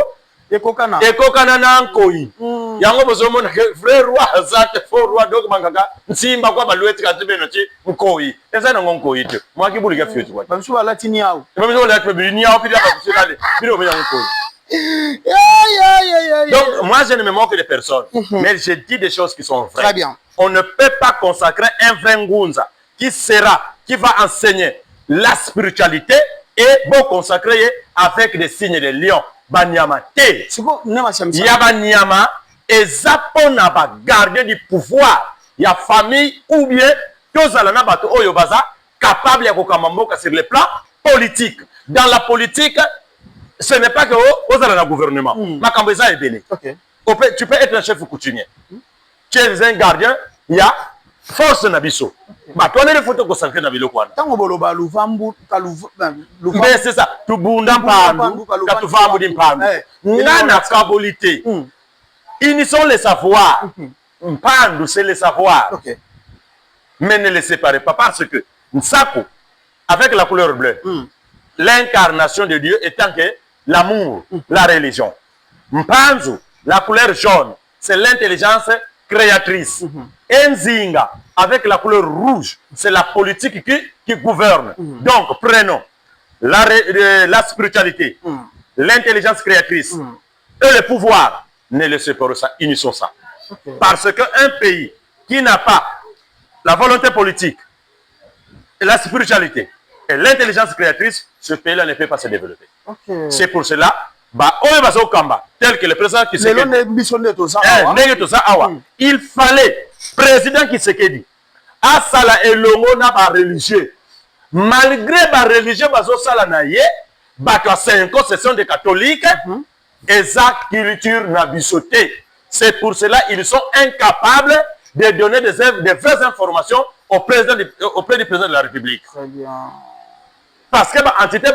ekokana na nkoi. Yango bozomo na frère roi azate for roi donc bangaka nchimba kwa balweti katibeno chi nkoi. Eza na nkoi te. Mwa kibulu ka fioti kwa. Ba misusu latini yao. Ba misusu latini yao pili apa kusikale. Bino menya nkoi. Donc, moi, je ne me moque de personne, mais je dis des choses qui sont vraies. Très bien. On ne peut pas consacrer un vrai ngunza qui va enseigner la spiritualité et bon consacrer avec des signes de lion. Banyama te. Yabanyama et zapona ba garder du pouvoir. Ya famille ou bien tous alana bato oyo baza capable ya kokamamboka sur le plan politique. Dans la politique, ce n'est pas que vous allez dans le gouvernement. Makambeza est belé. Tu peux être un chef coutumier. Tu es un gardien, il y a force nabiso. Bah, toi, les photos que ça fait dans le coin. Mais c'est ça. Tu bundan pandu, tu vas bundan pandu. Il a une stabilité. Ils sont les savoirs. Pandu, c'est les savoirs. Mais ne les séparez pas parce que Nsako, avec la couleur bleue, l'incarnation de Dieu étant que l'amour, la religion. Mpanzu, la couleur jaune, c'est l'intelligence créatrice. Nzinga, avec la couleur rouge, c'est la politique qui gouverne. Donc, prenons la spiritualité, l'intelligence créatrice et le pouvoir. Ne le séparons ça, unissons ça. Parce qu'un pays qui n'a pas la volonté politique, et la spiritualité et l'intelligence créatrice, ce pays-là ne peut pas se développer. C'est pour cela, tel que le président qui il fallait, président qui s'est dit, Asala et Longo n'a pas religieux. Malgré la religion, ce sont des catholiques, et sa culture n'a bisoté. C'est pour cela qu'ils sont incapables de donner des vraies informations auprès du président de la République. Très bien. Parce que l'entité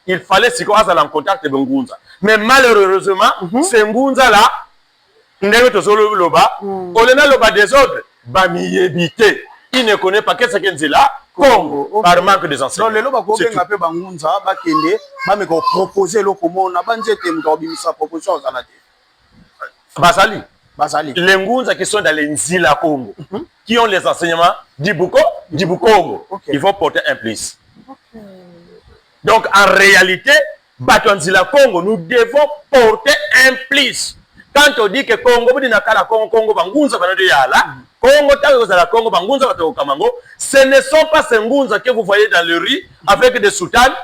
il fallait s'y croiser en contact avec Ngunza. Mais malheureusement, c'est Ngunza là, il ne connaît pas qu'est-ce qu'il dit là, Congo, par manque des enseignants. Les Ngunza qui sont dans les Nzila Congo, qui ont les enseignements du Congo, ils vont porter un plus. Donc en réalité, Batonzila Congo, nous devons porter un plus. Quand on dit que Congo, ce ne sont pas ces Ngunza que vous voyez dans le riz avec des soutanes,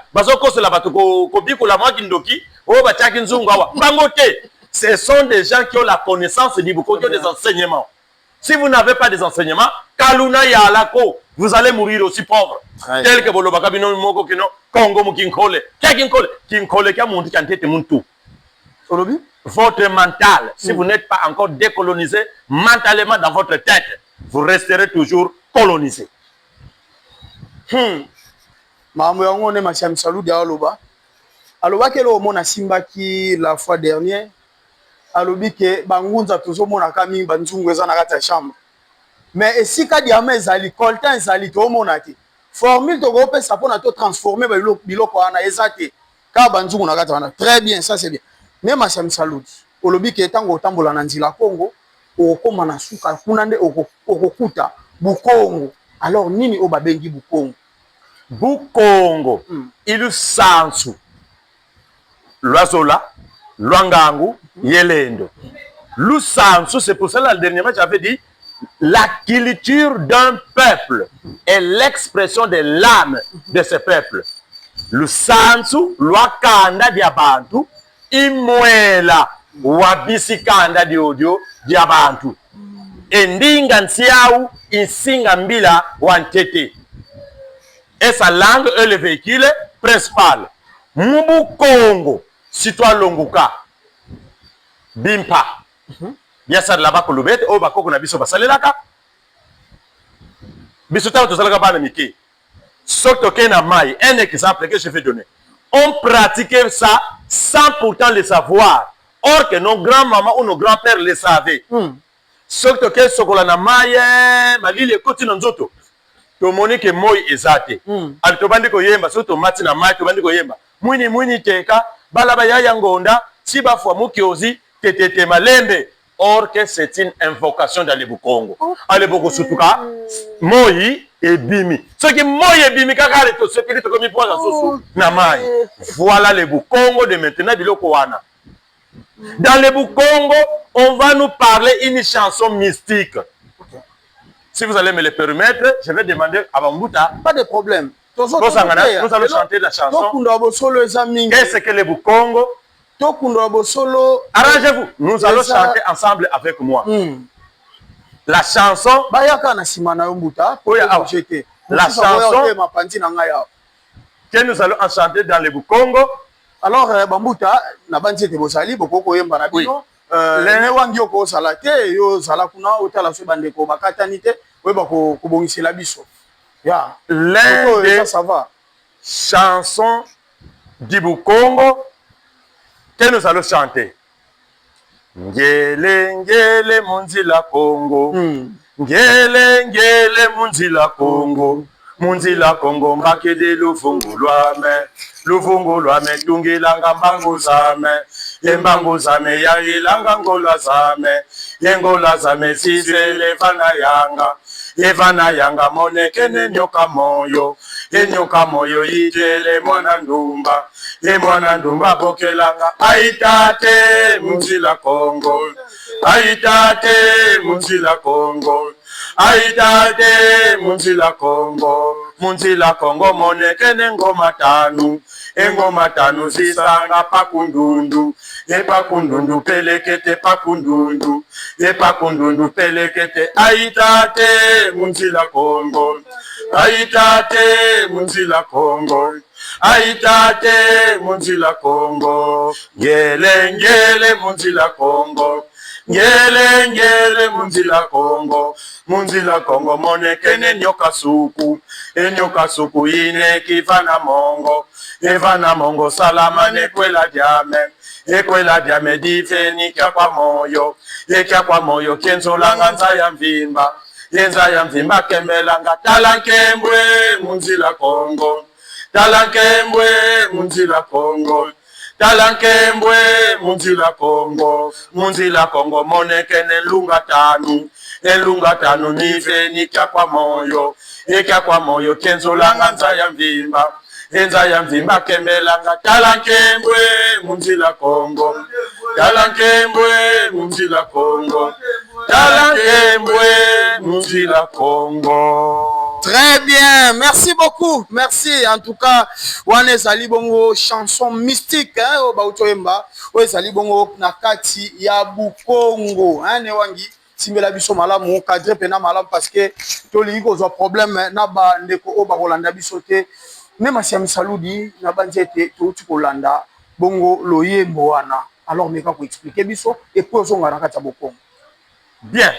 ce sont des gens qui ont la connaissance du Bukongo, qui ont des enseignements. Si vous n'avez pas des enseignements, Kaluna Yalako, vous allez mourir aussi pauvre. Tel que Bolobaka Bino Moko Kino, Congo Mukinkole. Kinkole qui a monté Kantete Muntu. Votre mental, si vous n'êtes pas encore décolonisé mentalement dans votre tête, vous resterez toujours colonisé. Mambo yango ne masiam salut ya aloba. Aloba ke lo mona simba ki la fois dernière. Alobi ke bangunza tozo mona kami banzungu eza na kati ya chambre. Mais esika diama ezali coltan ezali to mona te. Formule to go pesa pona to transformer ba biloko ana ezate. Ka banzungu na kati wana. Très bien, ça c'est bien. Mais masiam salut. Olobi ke tango tambola na nzila Congo, okoma na suka kuna nde okokuta Bukongo. Alors nini obabengi Bukongo? Bukongo, ilu sansu, Loazola, Luangangu, Yelendo. Lu sansu, c'est pour cela, dernièrement, j'avais dit, la culture d'un peuple est l'expression de l'âme de ce peuple. Lu sansu, Luakanda diabantu, Imwela, Wabisikanda diodio diabantu. Endinga nsiau, insinga mbila wantete. Et sa langue est le véhicule principal. Mubu Congo, Sitwa Longuka, Bimpa. Yasa là-bas kolubete, o bakoko na biso basalelaka. Biso tawo tosalaka bana miki. Sotoke na mai, un exemple que je vais donner. On pratiquait ça sans pourtant le savoir. Or que nos grands-mamans ou nos grands-pères le savaient. Sotoke sokola na mai, malile koti na nzoto. Tomoni ke moi ezate. Ali tobandi ko yemba so tomati na mai tobandi ko yemba. Mwini teka balaba ya ngonda si bafwa mukiozi tetete malembe. Or que c'est une invocation dans le Bukongo. Ale boko sutuka moi et bimi. Ce qui moi et bimi kakale to ce qui to komi poza soso na mai. Voilà le Bukongo de maintenant biloko wana. Dans le Bukongo, on va nous parler une chanson mystique. Si vous allez me le permettre, je vais demander à Bambuta. Pas de problème. Nous allons chanter la chanson. Qu'est-ce que le Bukongo? Arrangez-vous. Nous allons chanter ensemble avec moi. La chanson. La chanson que nous allons chanter dans le Bukongo. Alors, Bambuta, na banzi te bosali bokoko yemba na bino. Lene wangi oko salate yo sala kuna otala so bandeko bakatani te weba ko bongisela biso. Ya. L'un des chansons du Bukongo que nous allons chanter. Ngele ngele munzila Congo. Ngele ngele munzila Congo. Munzila Congo mbakede lufungu lwame tungilanga mbangu zame embangu zame yailanga ngola zame sisele evana yanga monekene nyoka moyo enyoka moyo itele mwana ndumba bokelanga aitate munzila Congo aitate munzila Congo aitate munzila Congo monekene engoma tanu zisanga pakundundu epakundundu pelekete pakundundu epakundundu pelekete aitate munzila Congo aitate munzila Congo aitate munzila Congo ngele ngele munzila Congo ngele ngele munzila Congo monekene nyoka suku ine kivana mongo salama nekwela diame difeni kya kwa moyo kenzolanga nza ya mvimba kembelanga talankembwe munzila Congo talankembwe munzila Congo talankembwe munzila Congo monekene elunga tanu nifeni kya kwa moyo kenzolanga nza ya mvimba kembelanga talankembwe munzila Congo talankembwe munzila Congo talankembwe munzila Congo. Très bien, merci beaucoup. Merci en tout cas. Wane sali bongo chanson mystique hein o bautoyemba. O sali bongo nakati ya Bukongo hein ne wangi simbela biso malamu cadre pena malamu parce que to lingi ko zo problème na ba ndeko o ba kolanda biso te. Ne masiami saludi na banjete to tu kolanda bongo loyembo wana. Alors meka ko expliquer biso et pour zo ngara kati ya Bukongo. Bien.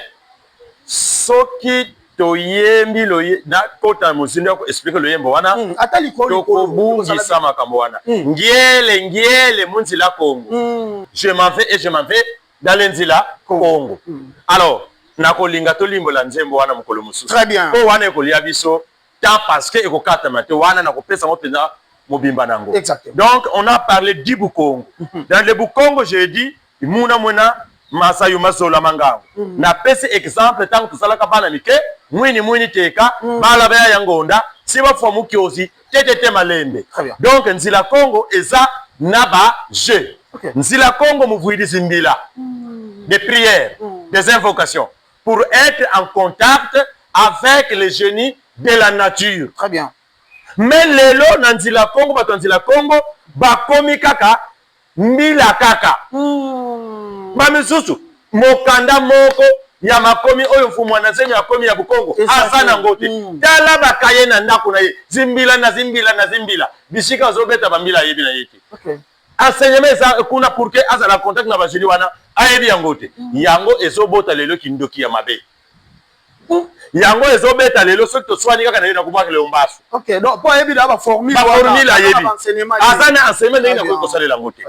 Soki toyembi loye na kota muzinda ko expliquer loyembo wana atali ko bungisa makambo wana ngele munzila Congo je m'en vais et je m'en vais dans l'enzila Congo alors nakolinga to limbo la nzembo wana mukolo mususu très bien ko wana ekolia biso tant parce que ekokata mate wana nakopesa mo pena mobimba nango exactement donc on a parlé du Bukongo dans le Bukongo j'ai dit muna Masayu masola mangango na pesi exemple tangu tusalaka bana mike mwini teka bala baya yangonda siba fomu kiosi tete malembe donc nzila Congo eza naba je nzila Congo muvwidi zimbila des prières des invocations pour être en contact avec les génies de la nature. Très bien. Mais lelo na nzila Congo bato nzila Congo bakomi kaka mbila kaka Mamisusu mokanda moko ya makomi oyo mfumu na zemi ya komi ya Bukongo asana ngote tala bakaye na ndako na ye zimbila bishika zobeta bambila yebi na yeke enseignement ça kuna pour que azala contact na bajeli wana ayebi yangote yango ezobota lelo kindoki ya mabe yango ezobeta lelo soki toswani kaka na ye na kubaka le ombasu OK donc pour yebi da ba formule yebi azana enseignement ndenge na ko salela ngote.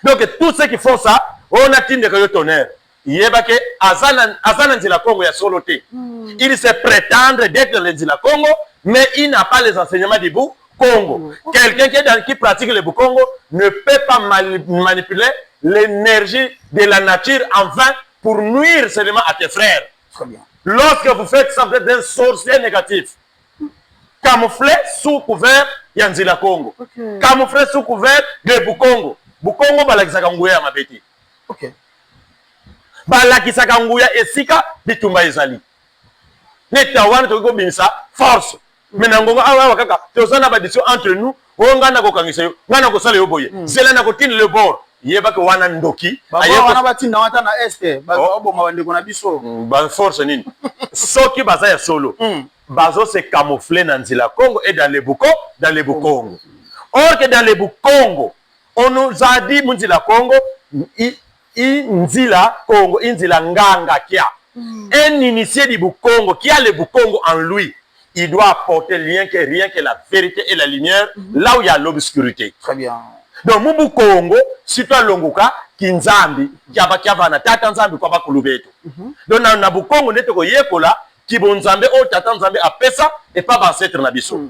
Donc tous ceux qui font ça, on a tinde que le tonnerre. Yebake azana nzila Congo ya soloté. Il se prétendre d'être le nzila Congo, mais il n'a pas les enseignements du Congo. Quelqu'un qui pratique le Congo ne peut pas manipuler l'énergie de la nature en vain pour nuire seulement à tes frères. Très bien. Lorsque vous faites ça, vous êtes un sorcier négatif. Camouflé sous couvert ya nzila Congo. Camouflé sous couvert de Bukongo. Bukongo balakisaka nguya mabeti. OK. Balakisaka nguya esika bitumba ezali. Neta wana to ko binisa force. Menango awa kaka tozana badisio entre nous, ongana ko kangisa yo, ngana ko sala yo boye. Zela na ko tin le bord. Yeba ko wana ndoki. Ayeba wana batinda wata na este, ba oboma bande ko na biso. Ba force nini. Soki baza ya solo. Bazo se camoufler na nzila Congo et dans le Bukongo. Or que dans le Bukongo on nous a dit Munzila Congo, Nzila Congo, Nzila Nganga kia. Un initié du Bukongo qui a le Bukongo en lui, il doit apporter rien que la vérité et la lumière là où il y a l'obscurité. Très bien. Donc Mubu Congo, si toi longuka, Kinzambi, Kiaba na tata nzambi kwa bakulubeto. Donc na Bukongo netoko yekola, Kibonzambe o tata nzambi apesa et pas ancêtre na biso.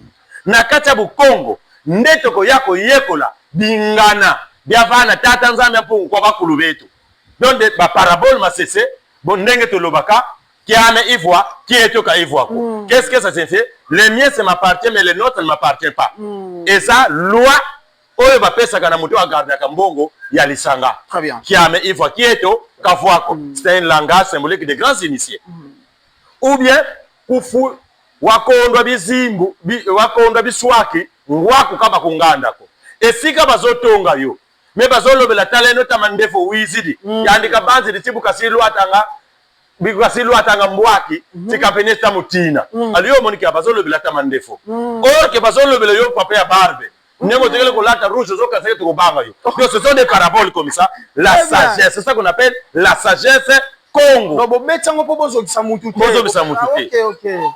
Na katia Bukongo, netoko yako yekola bingana biavana tata nzambe mpo kwa bakulu betu donc de ba parabole masese bon ndenge to lobaka qui ame ivoire qui est ka ivoire qu'est-ce que ça fait les miens ça m'appartient mais les nôtres ne m'appartient pas et ça loi oyo ba pesa kana muto agarda ka mbongo ya lisanga très bien qui ame ivoire qui est to kavwako c'est un langage symbolique des grands initiés ou bien kufu wakondwa bizimbu wakondwa biswaki ngwaku kaba kunganda ko esika bazotonga yo me bazolobela taleno tamandefo wizidi yandika banzi litibu kasilu atanga mbwaki tikapenesta mutina aliyo moniki bazolobela tamandefo or ke bazolobela yo papa ya barbe nemo tegele ko lata rouge zo kaseke to banga yo donc ce sont des paraboles comme ça la sagesse c'est ça qu'on appelle la sagesse Congo. Donc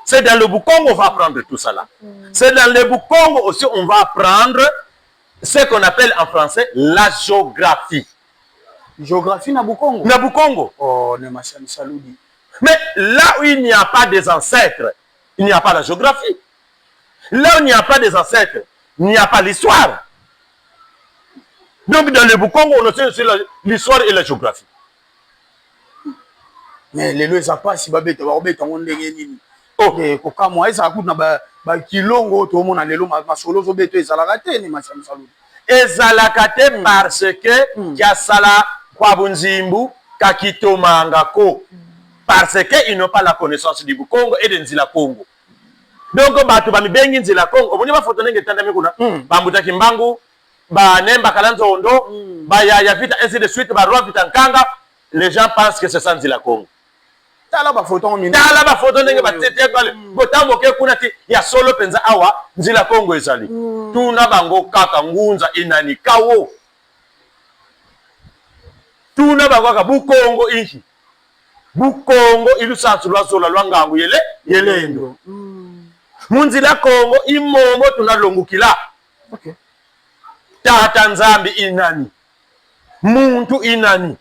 c'est dans le Bukongo on va apprendre tout ça là. C'est dans le Bukongo aussi on va apprendre ce qu'on appelle en français la géographie. Géographie na Bukongo. Na Bukongo. Oh, ne machani saludi. Mais là où il n'y a pas des ancêtres, il n'y a pas la géographie. Là où il n'y a pas des ancêtres, il n'y a pas l'histoire. Donc dans le Bukongo on sait aussi l'histoire et la géographie. Mais les lois ça passe si babeta ba obeta ndenge nini. OK, ko kamwa eza ku na ba kilongo to mona lelo masolo zo beto ezalaka te ni machani saludi. Ezalaka te parce que ya sala kwa bunzimbu kakitomanga ko parce que ils n'ont pas la connaissance du Bukongo et de Nzila Congo. donc bato bamibengi nzela Congo oboni ba photo ndenge tanda mikuna bambuta kimbangu ba nemba kalanzondo ba ya vita ainsi de suite ba roi vita nkanga les gens pensent que c'est ça nzela Congo tala ba photo ngini tala ba photo ndenge ba tete kale botambo ke kuna ti ya solo penza awa nzela Congo ezali tuna bango kaka ngunza inani kawo tuna bango kaka bukongo inchi bukongo ilusansu lwazola lwangangu yelendo munzila Congo imomo tunalongukila okay tata nzambi inani muntu inani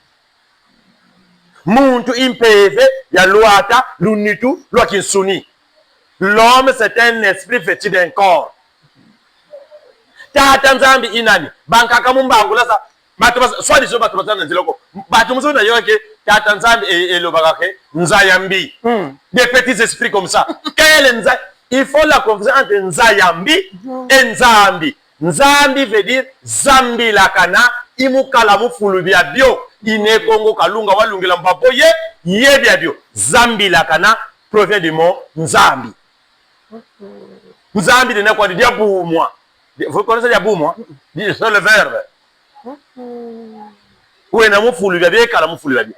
muntu impeve ya luata lunitu lwa kinsuni l'homme c'est un esprit vêtu d'un corps tata nzambi inani bankaka mumbangu lasa bato soit disons bato bazana nziloko bato muso na yoke tata nzambi elobaka ke nzayambi des petits esprits comme ça quel nza il faut la confusion entre nzayambi et nzambi nzambi veut dire zambi lakana imukala mufulu bya bio ine Congo kalunga walungela mbapo ye bya bio zambi lakana provient du mot nzambi nzambi de quoi dire boumoi vous connaissez dia boumoi c'est le verbe oui na mufulu bya bio kala mufulu bya bio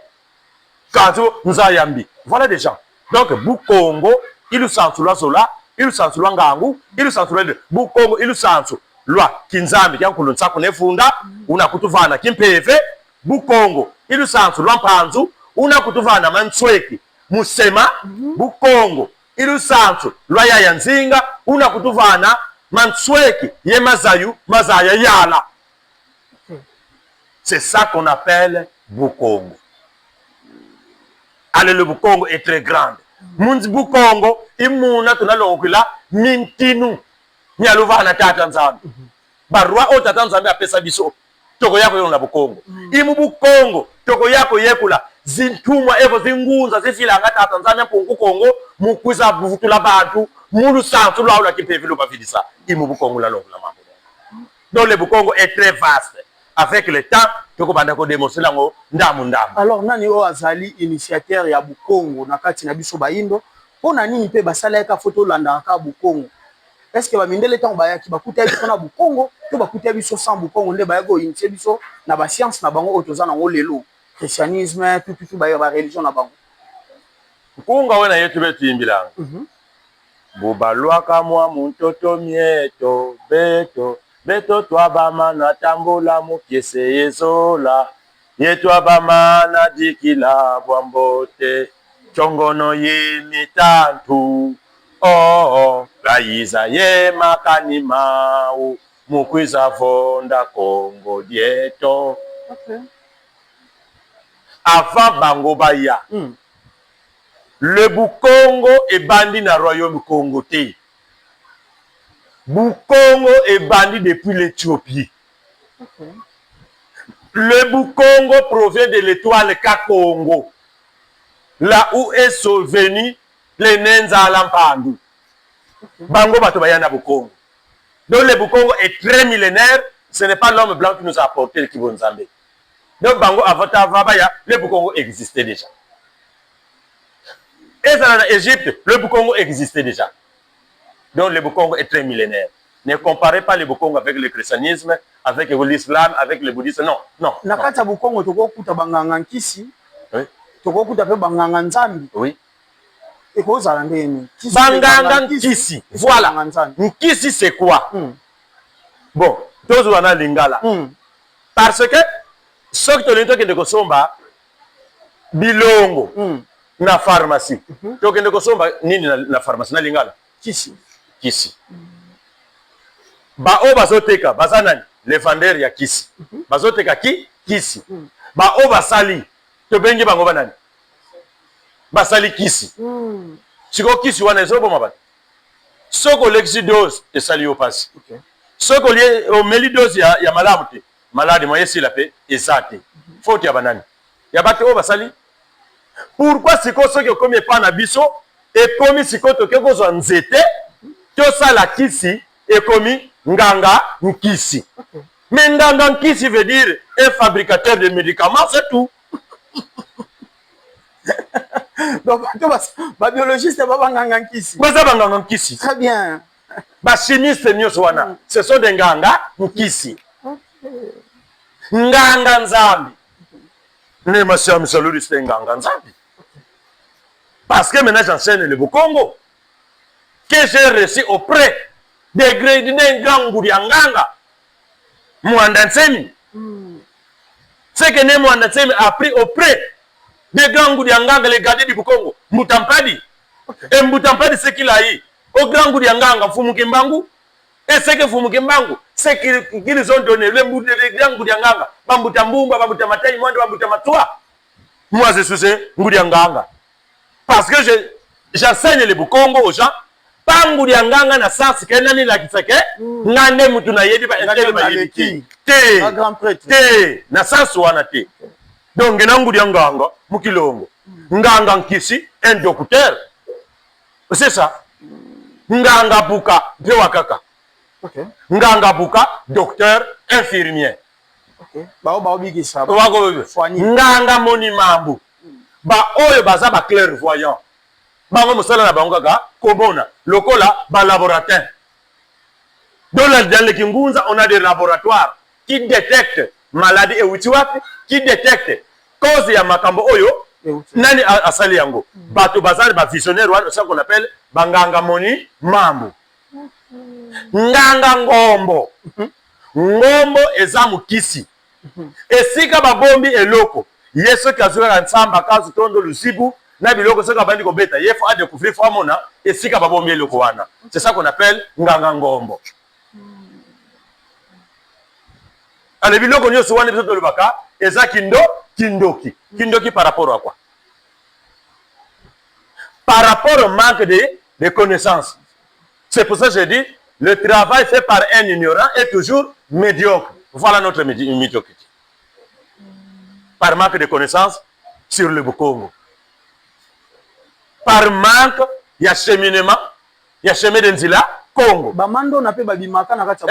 kato nzayambi voilà des gens donc Bukongo ilu sansu lwa zola ilu sansu lwa ngangu ilu sansu lwa Bukongo ilu sansu lwa kinzambi kyankulu nsako nefunda unakutuvana kimpeve Bukongo ilu sansu lwa mpanzu unakutuvana mansweki musema Bukongo ilu sansu lwa yaya nzinga unakutuvana mansweki ye mazaya yala. C'est ça qu'on appelle Bukongo. Allez, le Bukongo est très grande. Munzi Bukongo imuna tunalongukila mintinu nyaluva na tata nzambi barua o tata nzambi apesa biso toko yako yona Bukongo imu Bukongo toko yako yekula zintumwa evo zingunza zifila nga tata nzambi mpungu Kongo mukwiza buvutula bantu mulu santu lwa kipevilo bafidisa imu Bukongo la longo la mambo. Donc le Bukongo est très vaste. Avec le temps, toko banda ko démontrer lango ndamu. Alors nani o azali initiateur ya Bukongo na kati na biso baindo pona nini pe basala ka photo landa ka Bukongo. Est-ce que ba mindele tango bayaki bakuta biso na Bukongo to bakuta biso sans Bukongo nde bayago initier biso na ba science na bango otozana ngo lelo christianisme tout ba religion na bango. Bukongo wena yetu betu imbilanga. Bubalwa kamwa muntoto mieto beto twabama na tambola mukiese yezola yetwabama na dikila bwambote chongono yimitantu gayiza ye makani mau mukwiza vonda Kongo dieto. Okay. Avant bango baya le Bukongo est bandi na royaume Congo te. Bukongo est bandi depuis l'Éthiopie. Okay. Le Bukongo provient de l'étoile Kakongo, là où est survenu les Nenza Lampandu. Bango bato bayana Bukongo. Donc le Bukongo est très millénaire, ce n'est pas l'homme blanc qui nous a apporté le Kibonzambe. Donc Bango avant Vabaya, le Bukongo existait déjà. Et ça en Égypte, le Bukongo existait déjà. Donc le Bukongo est très millénaire. Ne comparez pas le Bukongo avec le christianisme, avec l'islam, avec le bouddhisme. Non, non. Nakata Bukongo toko kuta banganga nkisi. Oui. Toko kuta pe banganga nzambi. Oui. Et quoi ça ndeni? Banganga nkisi. Voilà. Nkisi c'est quoi? Bon, tous on a lingala. Parce que ce que tu as dit que somba bilongo na pharmacie. Tu as dit que somba nini na pharmacie na lingala? Kisi. Ba o bazoteka bazanani les vendeurs ya kisi. Bazoteka kisi. Ba o basali to bengi bango banani. Basali kisi. Siko kisi wana ezobo mabati. Soko l'exidose et sali au passe. Okay. Soko lié au melidose ya malamu te. Malade moye si la paix ezate. Faute ya banani. Ya bate o basali. Pourquoi siko soki okomi pa na biso et komi siko to keko zo nzete to sala kisi et komi nganga nkisi. Okay. Mais nganga nkisi veut dire un fabricateur de médicaments, c'est tout. Donc, ba biologiste ba banganga nkisi. Baza banganga nkisi. Très bien. Ba chimiste nyonso wana. Ce sont des nganga nkisi. Nganga nzambi. Ne monsieur Misaluri c'est nganga nzambi. Parce que maintenant j'enseigne le Bukongo. Que j'ai reçu auprès des grades d'un grand Gourianganga. Mouandansemi. C'est que ne Mouandansemi a pris auprès des grands Gourianganga, les gardés du Bukongo. Moutampadi. Et Moutampadi, c'est qu'il a eu. Au grand Gourianganga, Fumukimbangu. Et c'est que Fumukimbangu, c'est qu'ils ont donné les grands Gourianganga. Bambutambumba, Bambutamatai, Bambutamatua. Moi, je suis Gourianganga. Parce que j'enseigne le Bukongo aux gens. Pangurianganga na sens que nani la kisake ngane mutu na yedi ba entele ba yedi te un grand prêtre te na sens wana te donc ngangurianganga mukilongo nganga nkisi un docteur c'est ça nganga buka de wakaka okay nganga buka docteur infirmier okay ba bigisa wako nganga moni mambu ba oyo baza ba clairvoyant bango mosala na bango kaka komona lokola ba laboratoire. Dans les Kingunza, on a des laboratoires qui détectent maladie et witiwapi, qui détectent cause ya makambo oyo nani asali yango. Bato bazali ba visionnaire wana ça qu'on appelle banganga moni mambo. Nganga ngombo. Ngombo eza mukisi. Esika babombi eloko. Yesu kazuka nsamba kazu tondo lusibu. Na biloko seka bandi ko beta yefo a découvrir fo amona esika babombi eloko wana. C'est ça qu'on appelle nganga ngombo. Ale biloko nyoso wana biso tolobaka eza kindoki. Kindoki par rapport à quoi? Par rapport au manque de connaissances. C'est pour ça que je dis le travail fait par un ignorant est toujours médiocre. Voilà notre médiocrité. Par manque de connaissances sur le Bukongo. Par manque, il y a cheminement, il y a chemin de Nzila, Congo. Bamando na pe babimaka na kati.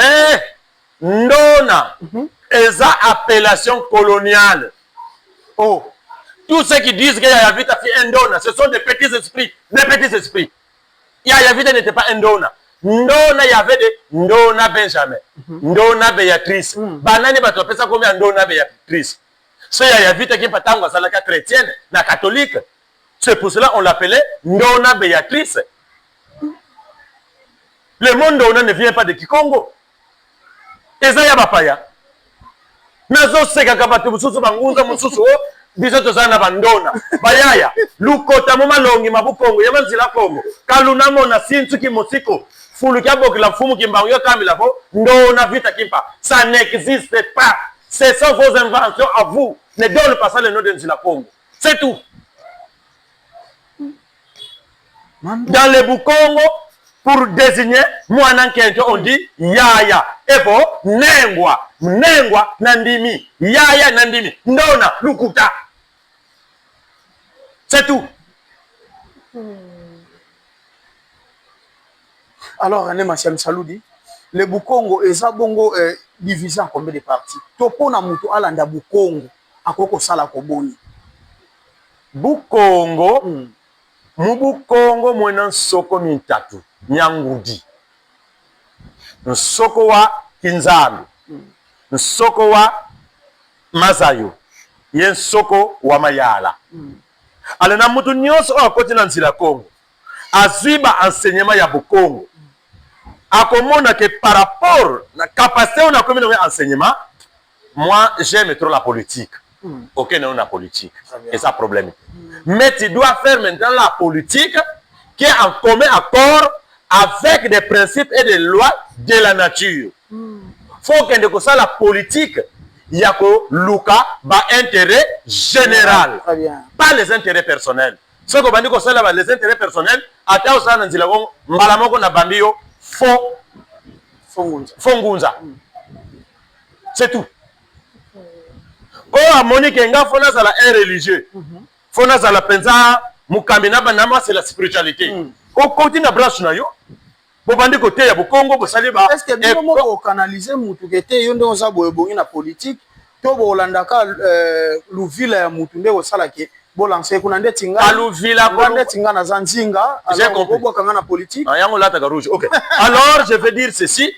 Ndona, eza appellation coloniale. Oh, tous ceux qui disent qu'il y a vite fait Ndona, ce sont des petits esprits, des petits esprits. Il y a vite n'était pas Ndona. Ndona, il y avait des Ndona Benjamin, Ndona Béatrice. Banani bato pesa combien Ndona Béatrice. C'est il y a vite qui patanga ça la chrétienne, la catholique. C'est pour cela qu'on l'appelait Ndona Béatrice. Le monde Ndona ne vient pas de Kikongo. Ezaya bapaya. Nazo seka kabatu mususu bangunza mususu biso tozana bandona. Bayaya, lukota mumalongi mabukongo yamanzila Kongo. Kaluna mona sintu ki mosiko. Fulu kiaboki la fumu kimbango yo kamila ko Ndona vita kimpa. Ça n'existe pas. Ce sont vos inventions à vous. Ne donne pas ça le nom de Nzila Kongo. C'est tout. Dans le Bukongo, pour désigner Mwana Kento, on dit Yaya. Et pour Nengwa, Nengwa Nandimi, Yaya Nandimi, Ndona Lukuta. C'est tout. Alors, René Masiam Saloudi, le Bukongo est bongo divisé en combien de parties? Topo na mutu alanda Bukongo, akoko sala koboni. Bukongo, Mubukongo mwena nsoko mitatu nyangudi. Nsoko wa Kinzambi, nsoko wa Mazayo, ye nsoko wa Mayala. Alena mutu nyonso akoti na Nzila Kongo. Aziba enseignement ya Bukongo. Akomona que par rapport na capacité on a comme enseignement, moi j'aime trop la politique. Ok, non, la politique. Et ça problème. Mais tu dois faire maintenant la politique qui est en commun accord avec des principes et des lois de la nature. Faut que ça la politique, il y a que Luka ba intérêt général, pas les intérêts personnels. Ce que bandi ko ça les intérêts personnels, ata osana nzila ko mbala moko na bandio fongunza. C'est tout. Oh, Monique Nga fona za la un religieux. Fona za la penza mukambina banama c'est la spiritualité. Au côté na branche na yo. Bo bandi côté ya Bukongo bo sali ba. Est-ce que bino moko canaliser mutu kete yo ndoza boye bongi na politique to bo landaka luvila ya mutu nde osala ke Bon lancer kuna nde tinga. Kaluvila kuna nde tinga na zanzinga. J'ai compris. Bobo kanga na politique. Yango la taga rouge. OK. Alors je vais dire ceci.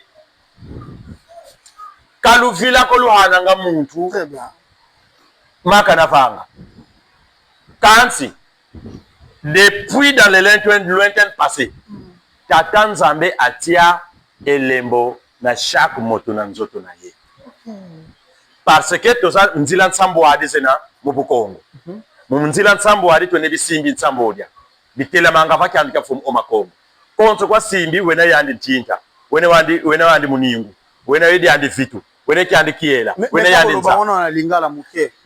Kaluvila koluhananga muntu. Très bien. Makana fanga. Kansi. Depuis dans le lointain passé. Tata Nzambe atia elembo na chaque moto na nzoto na ye. Parce que toza nzila nsambo adi sena mubukongo. Nzila nsambo adi tone bisimbi nsambo odia. Bitela manga vakyandika from omakongo. Konso kwa simbi wena yandi tinta. Wena wandi muningu. Wena yedi yandi vitu. Wena kyandi kiela. Wena yandi nza.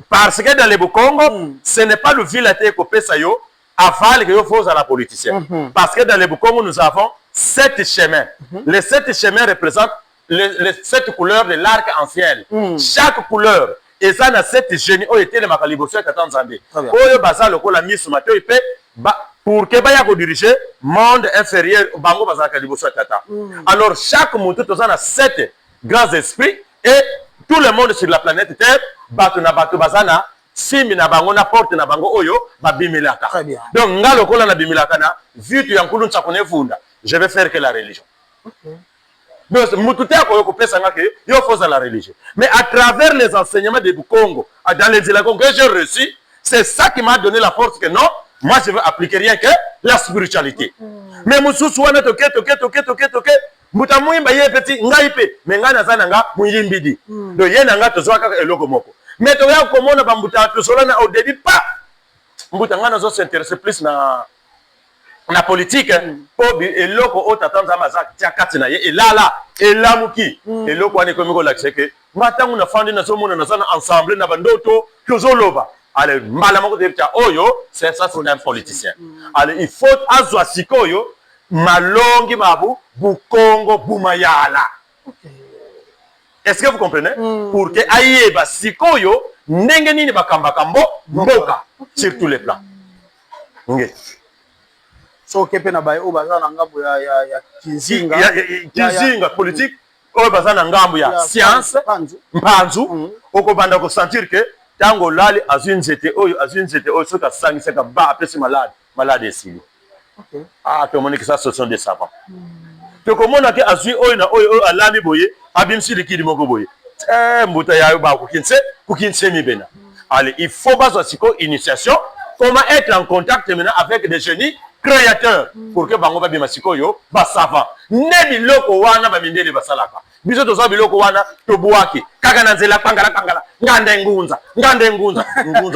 Parce que dans le Bukongo, ce n'est pas le ville à pesa yo aval que yo faut à la politicien. Parce que dans le Bukongo, nous avons 7 chemins. Les 7 chemins représentent les 7 couleurs de l'arc en ciel. Chaque couleur, et ça na 7 génies ont été les makaliboso et Katanzambe. Oyo basa loko la mise mato ipe pour que baya ko diriger monde inférieur bango basa kaliboso tata. Alors chaque moto toza na 7 grands esprits et tout le monde sur la planète Terre batu bazana simi na bango na porte na bango oyo babimilaka. Donc ngalo kola na bimilaka na vitu yankulu ntsakone funda. Je vais faire que la religion. Donc mututa ko yoko pesa ngake yo faut la religion. Mais à travers les enseignements de Bukongo, dans les élations que j'ai reçus, c'est ça qui m'a donné la force que non, moi je veux appliquer rien que la spiritualité. Mais mususu wana toke Mbuta muimba ye petit ngaipe mengana sana nga muyimbidi. Do ye nanga tozwa kaka eloko moko. Mais to ya komona ba mbuta tosolana au début pas. Mbuta ngana zo s'intéresser plus na politique po bi eloko otatanza mazak tia katina ye elala elamuki eloko ane komiko lakseke matangu na fandi na somona na sana ensemble na bandoto tozoloba. Allez mbala moko debita oyo c'est ça c'est un politicien. Allez il faut azwa sikoyo malongi babu Bukongo bumayala. Est-ce que vous comprenez? Pour que ayeba sikoyo ndenge nini bakamba kambo mboka sur tous les plans. So kepe na baye o bazana ngambo ya kizinga. Kizinga politique o bazana ngambo ya science mpanzu okobanda ko sentir que tango lali azunzete oyo soka sangiseka ba apesi malade esili. Okay. Ah, tout le monde que ça ce sont des savants. Tu comprends que azui oyo alami boye abimsi likidi moko boye. Mbuta ya ba kukinse mi bena. Allez, il faut bazo siko initiation, comment être en contact maintenant avec des génies créateurs pour que bango ba bima siko yo ba savant. Ne biloko wana ba mindele basalaka. Biso to so biloko wana to buaki. Kaka na nzela kangala ngande ngunza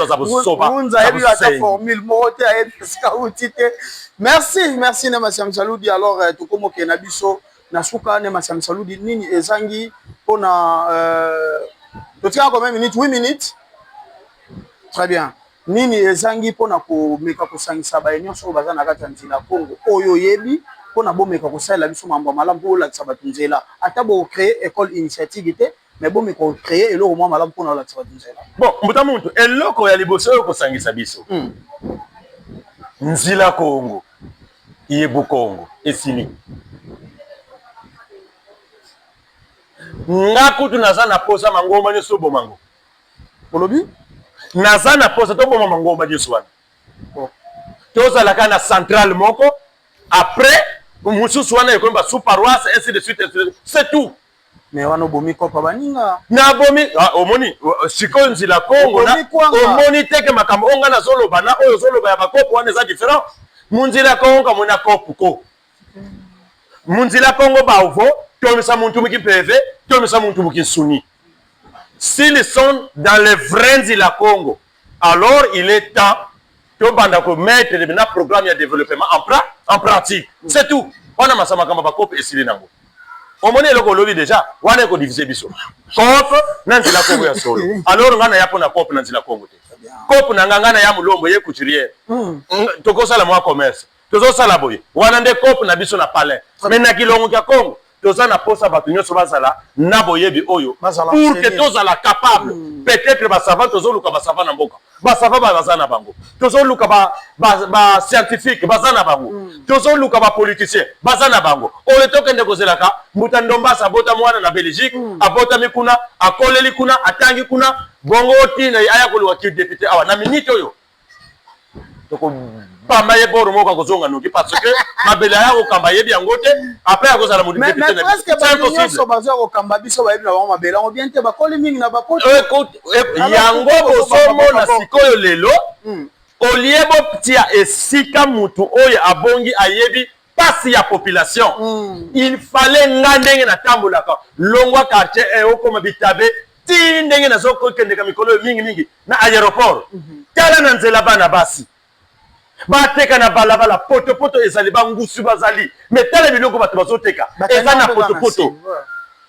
za bosoba. Ngunza ebi ata formule mote a eska utite. Merci na Masiam Saludi. Alors tokomo ke na biso na suka na Masiam Saludi nini ezangi pona totika combien minutes 8 minutes. Très bien. Nini ezangi pona ko meka ko sangisa ba nyonso bazana kati nzila Congo oyo yebi pona bomeka ko sala biso mambo malamu po la tsabatu nzela ata bo créer école initiative te mais bomeka ko créer eloko mwa malamu pona la tsabatu nzela. Bon mbuta muntu eloko ya liboso ko sangisa biso nzila Congo iye Bukongo esili ngakutu nazana posa mangoma nyeso bomango olobi nazana posa to boma mangoma nyeso wana toza la kana centrale moko après mususu wana ekomba sous paroisse ainsi de suite c'est tout. Mais wana bomi kopa baninga na bomi omoni siko nzila Congo na omoni teke makambo onga na zoloba na oyo zoloba ya bakopo wana za différent. Munzila Congo mona kopu ko munzila Congo baovo tomisa muntu muki PV tomisa muntu muki Suni. S'ils sont dans les vrais nzila Congo, alors il est temps de banda ko mettre le programme de développement en pratique. C'est tout. On a masama kamba bakopo esili nango. Omoni eloko lobi déjà wana ko diviser biso. Kopo na nzila Congo ya solo. Alors ngana yapo na kopo na nzila Congo te. Kopo na ngana ya mulombo ye couturier. Toko sala mwa commerce. Tozo sala boye. Wana nde kopo na biso na palais. Mais na kilongo kya Congo toza na posa batu nyonso bazala na boyebi oyo pour que toza la capable peut-être ba savant tozo luka ba savant na mboka. Ba savant ba bazana bango. Tozo luka ba scientifique bazana bango. Tozo luka ba politicien bazana bango. O le tokende kozelaka muta ndomba sabota mwana na Belgique abota mikuna akoleli kuna atangi kuna bongo tina aya ko lwa député awa na minute oyo toko bamba ye boro moko kozonga noki parce que mabela ya kokamba yebi yango te après akozala modi député mais presque ba nyonso bazo kokamba biso ba yebi na bango mabela on bien te ba koli mingi na ba koti yango bosomona sikoyo lelo olie botia esika mutu oyo abongi ayebi pasi ya population il fallait nga ndenge na tambolaka longwa quartier okoma bitabe ti ndenge nazokokendeka mikolo mingi na aéroport tala na nzela bana basi bateka na balabala poto ezali bangusu bazali mais tala biloko bato bazoteka eza na poto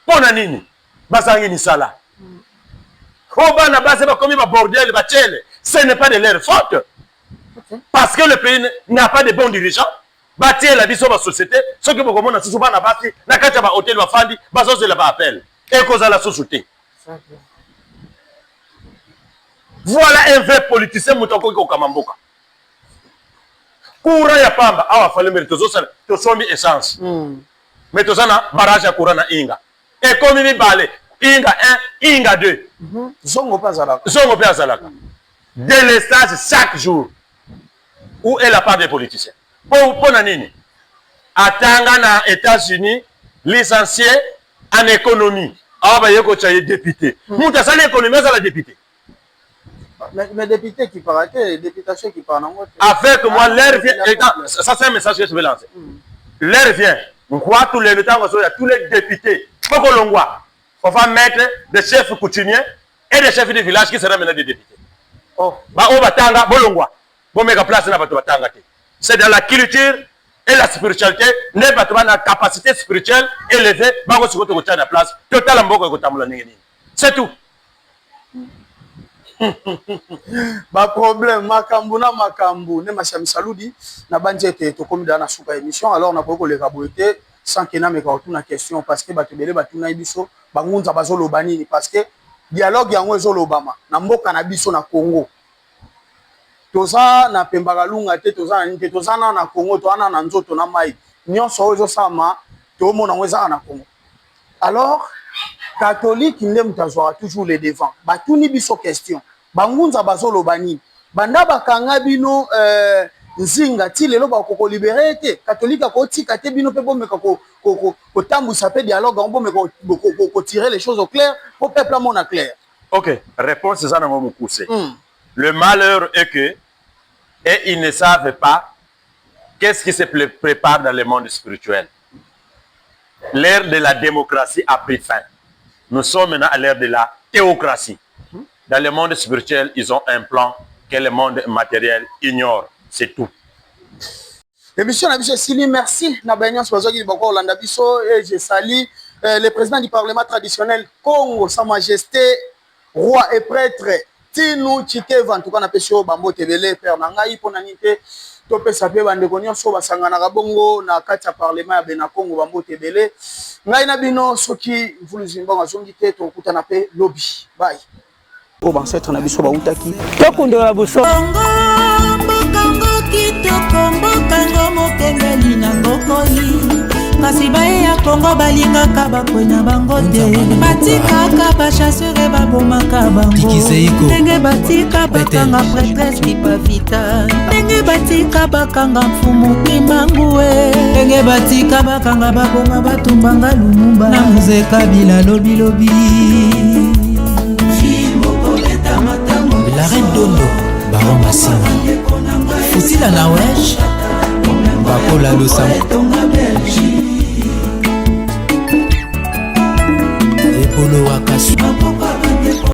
pona nini bazangi misala o bana basi bakomi ba bordel bachele ce n'est pas de leur faute parce que le pays n'a pas de bons dirigeants batie la biso ba société ce que beaucoup mona susu bana basi na kati ba hôtel bafandi bazozela ba appel et cause la société. Voilà un vrai politicien mutoko ko kamamboka. Courant ya pamba awa fale mérite to sombi essence. Mais to sana barrage ya courant na inga. Et comme mi balé inga 1 inga 2. Zongo pa zalaka. Délestage chaque jour. Où est la part des politiciens? Pour nini? Atanga na États-Unis licencié en économie. Ah bah yeko chaye député. Mouta sale économie ça la député. Mais député qui parle, députation qui parle en mode. Avec moi l'air vient. Ça c'est un message que je vais lancer. L'air vient. On croit tous les temps tous les députés. Faut qu'on l'envoie. On va mettre des chefs coutumiers et des chefs de village qui seront maintenant des députés. Oh, bah on va tanga bolongwa. Bon mettre place na bato batanga te. C'est dans la culture et la spiritualité, ne bato ba na capacité spirituelle élevée, ba ko sikoto ko tana place. Total mboko ko tamula nini. C'est tout. Ba problème makambu na makambu ne mashami saludi na banjete to komi na suka émission alors na poko le kaboité sans que na meka otuna question parce que bato belé batuna biso bangunza bazolo banini parce que dialogue yango ezolo bama na mboka na biso na Congo toza na pembagalunga te toza na nite toza na Congo to ana na nzoto na mai nyonso ozo sama to mona ngweza na Congo alors catholique ndem tazwa toujours les devants batuni biso question bangunza bazolo banini banda bakanga bino nzinga ti lelo ba ko libérer te catholique ko tika te bino pe bomeka ko tambusa pe dialogue on bomeka ko tirer les choses au clair au peuple à mon clair. OK, réponse ça na mo pousser. Le malheur est que et ils ne savent pas qu'est-ce qui se prépare dans le monde spirituel. L'ère de la démocratie a pris fin. Nous sommes maintenant à l'ère de la théocratie. Dans le monde spirituel, ils ont un plan que le monde matériel ignore. C'est tout. Émission Nabiso Sili, merci. Et je salue le président du Parlement traditionnel Congo, Sa Majesté, roi et prêtre, Tinu Chikeva, en tout cas, on a pêché au Bambo Tebele, Père Nangaï, Ponanité, Topé Sapé, Bandegonion, Soba Sangana Bongo, na Katia Parlement, Bena Congo, Bambo Tebele. Ngaïna Bino, Soki, vous nous invitez à Zongité, Tokutanape, Lobby. Bye. Oh, ben, c'est un abisso baoutaki. Tokundo la bosso. Kango kitoko mbokango mokengeli na ngokoli. Kasi bae ya Kongo balingaka bakwenya bango te. Batikaka bachasseur babomaka bango. Ndenge batika bakanga prêtresse kipavita. Ndenge batika bakanga mfumu kimbangue. Ndenge batika bakanga baboma batumbanga lumumba. Na muzeka bila lobi lobi. La reine Dondo, Baron Massima. Faut-il la Nawesh? Bakola Losam.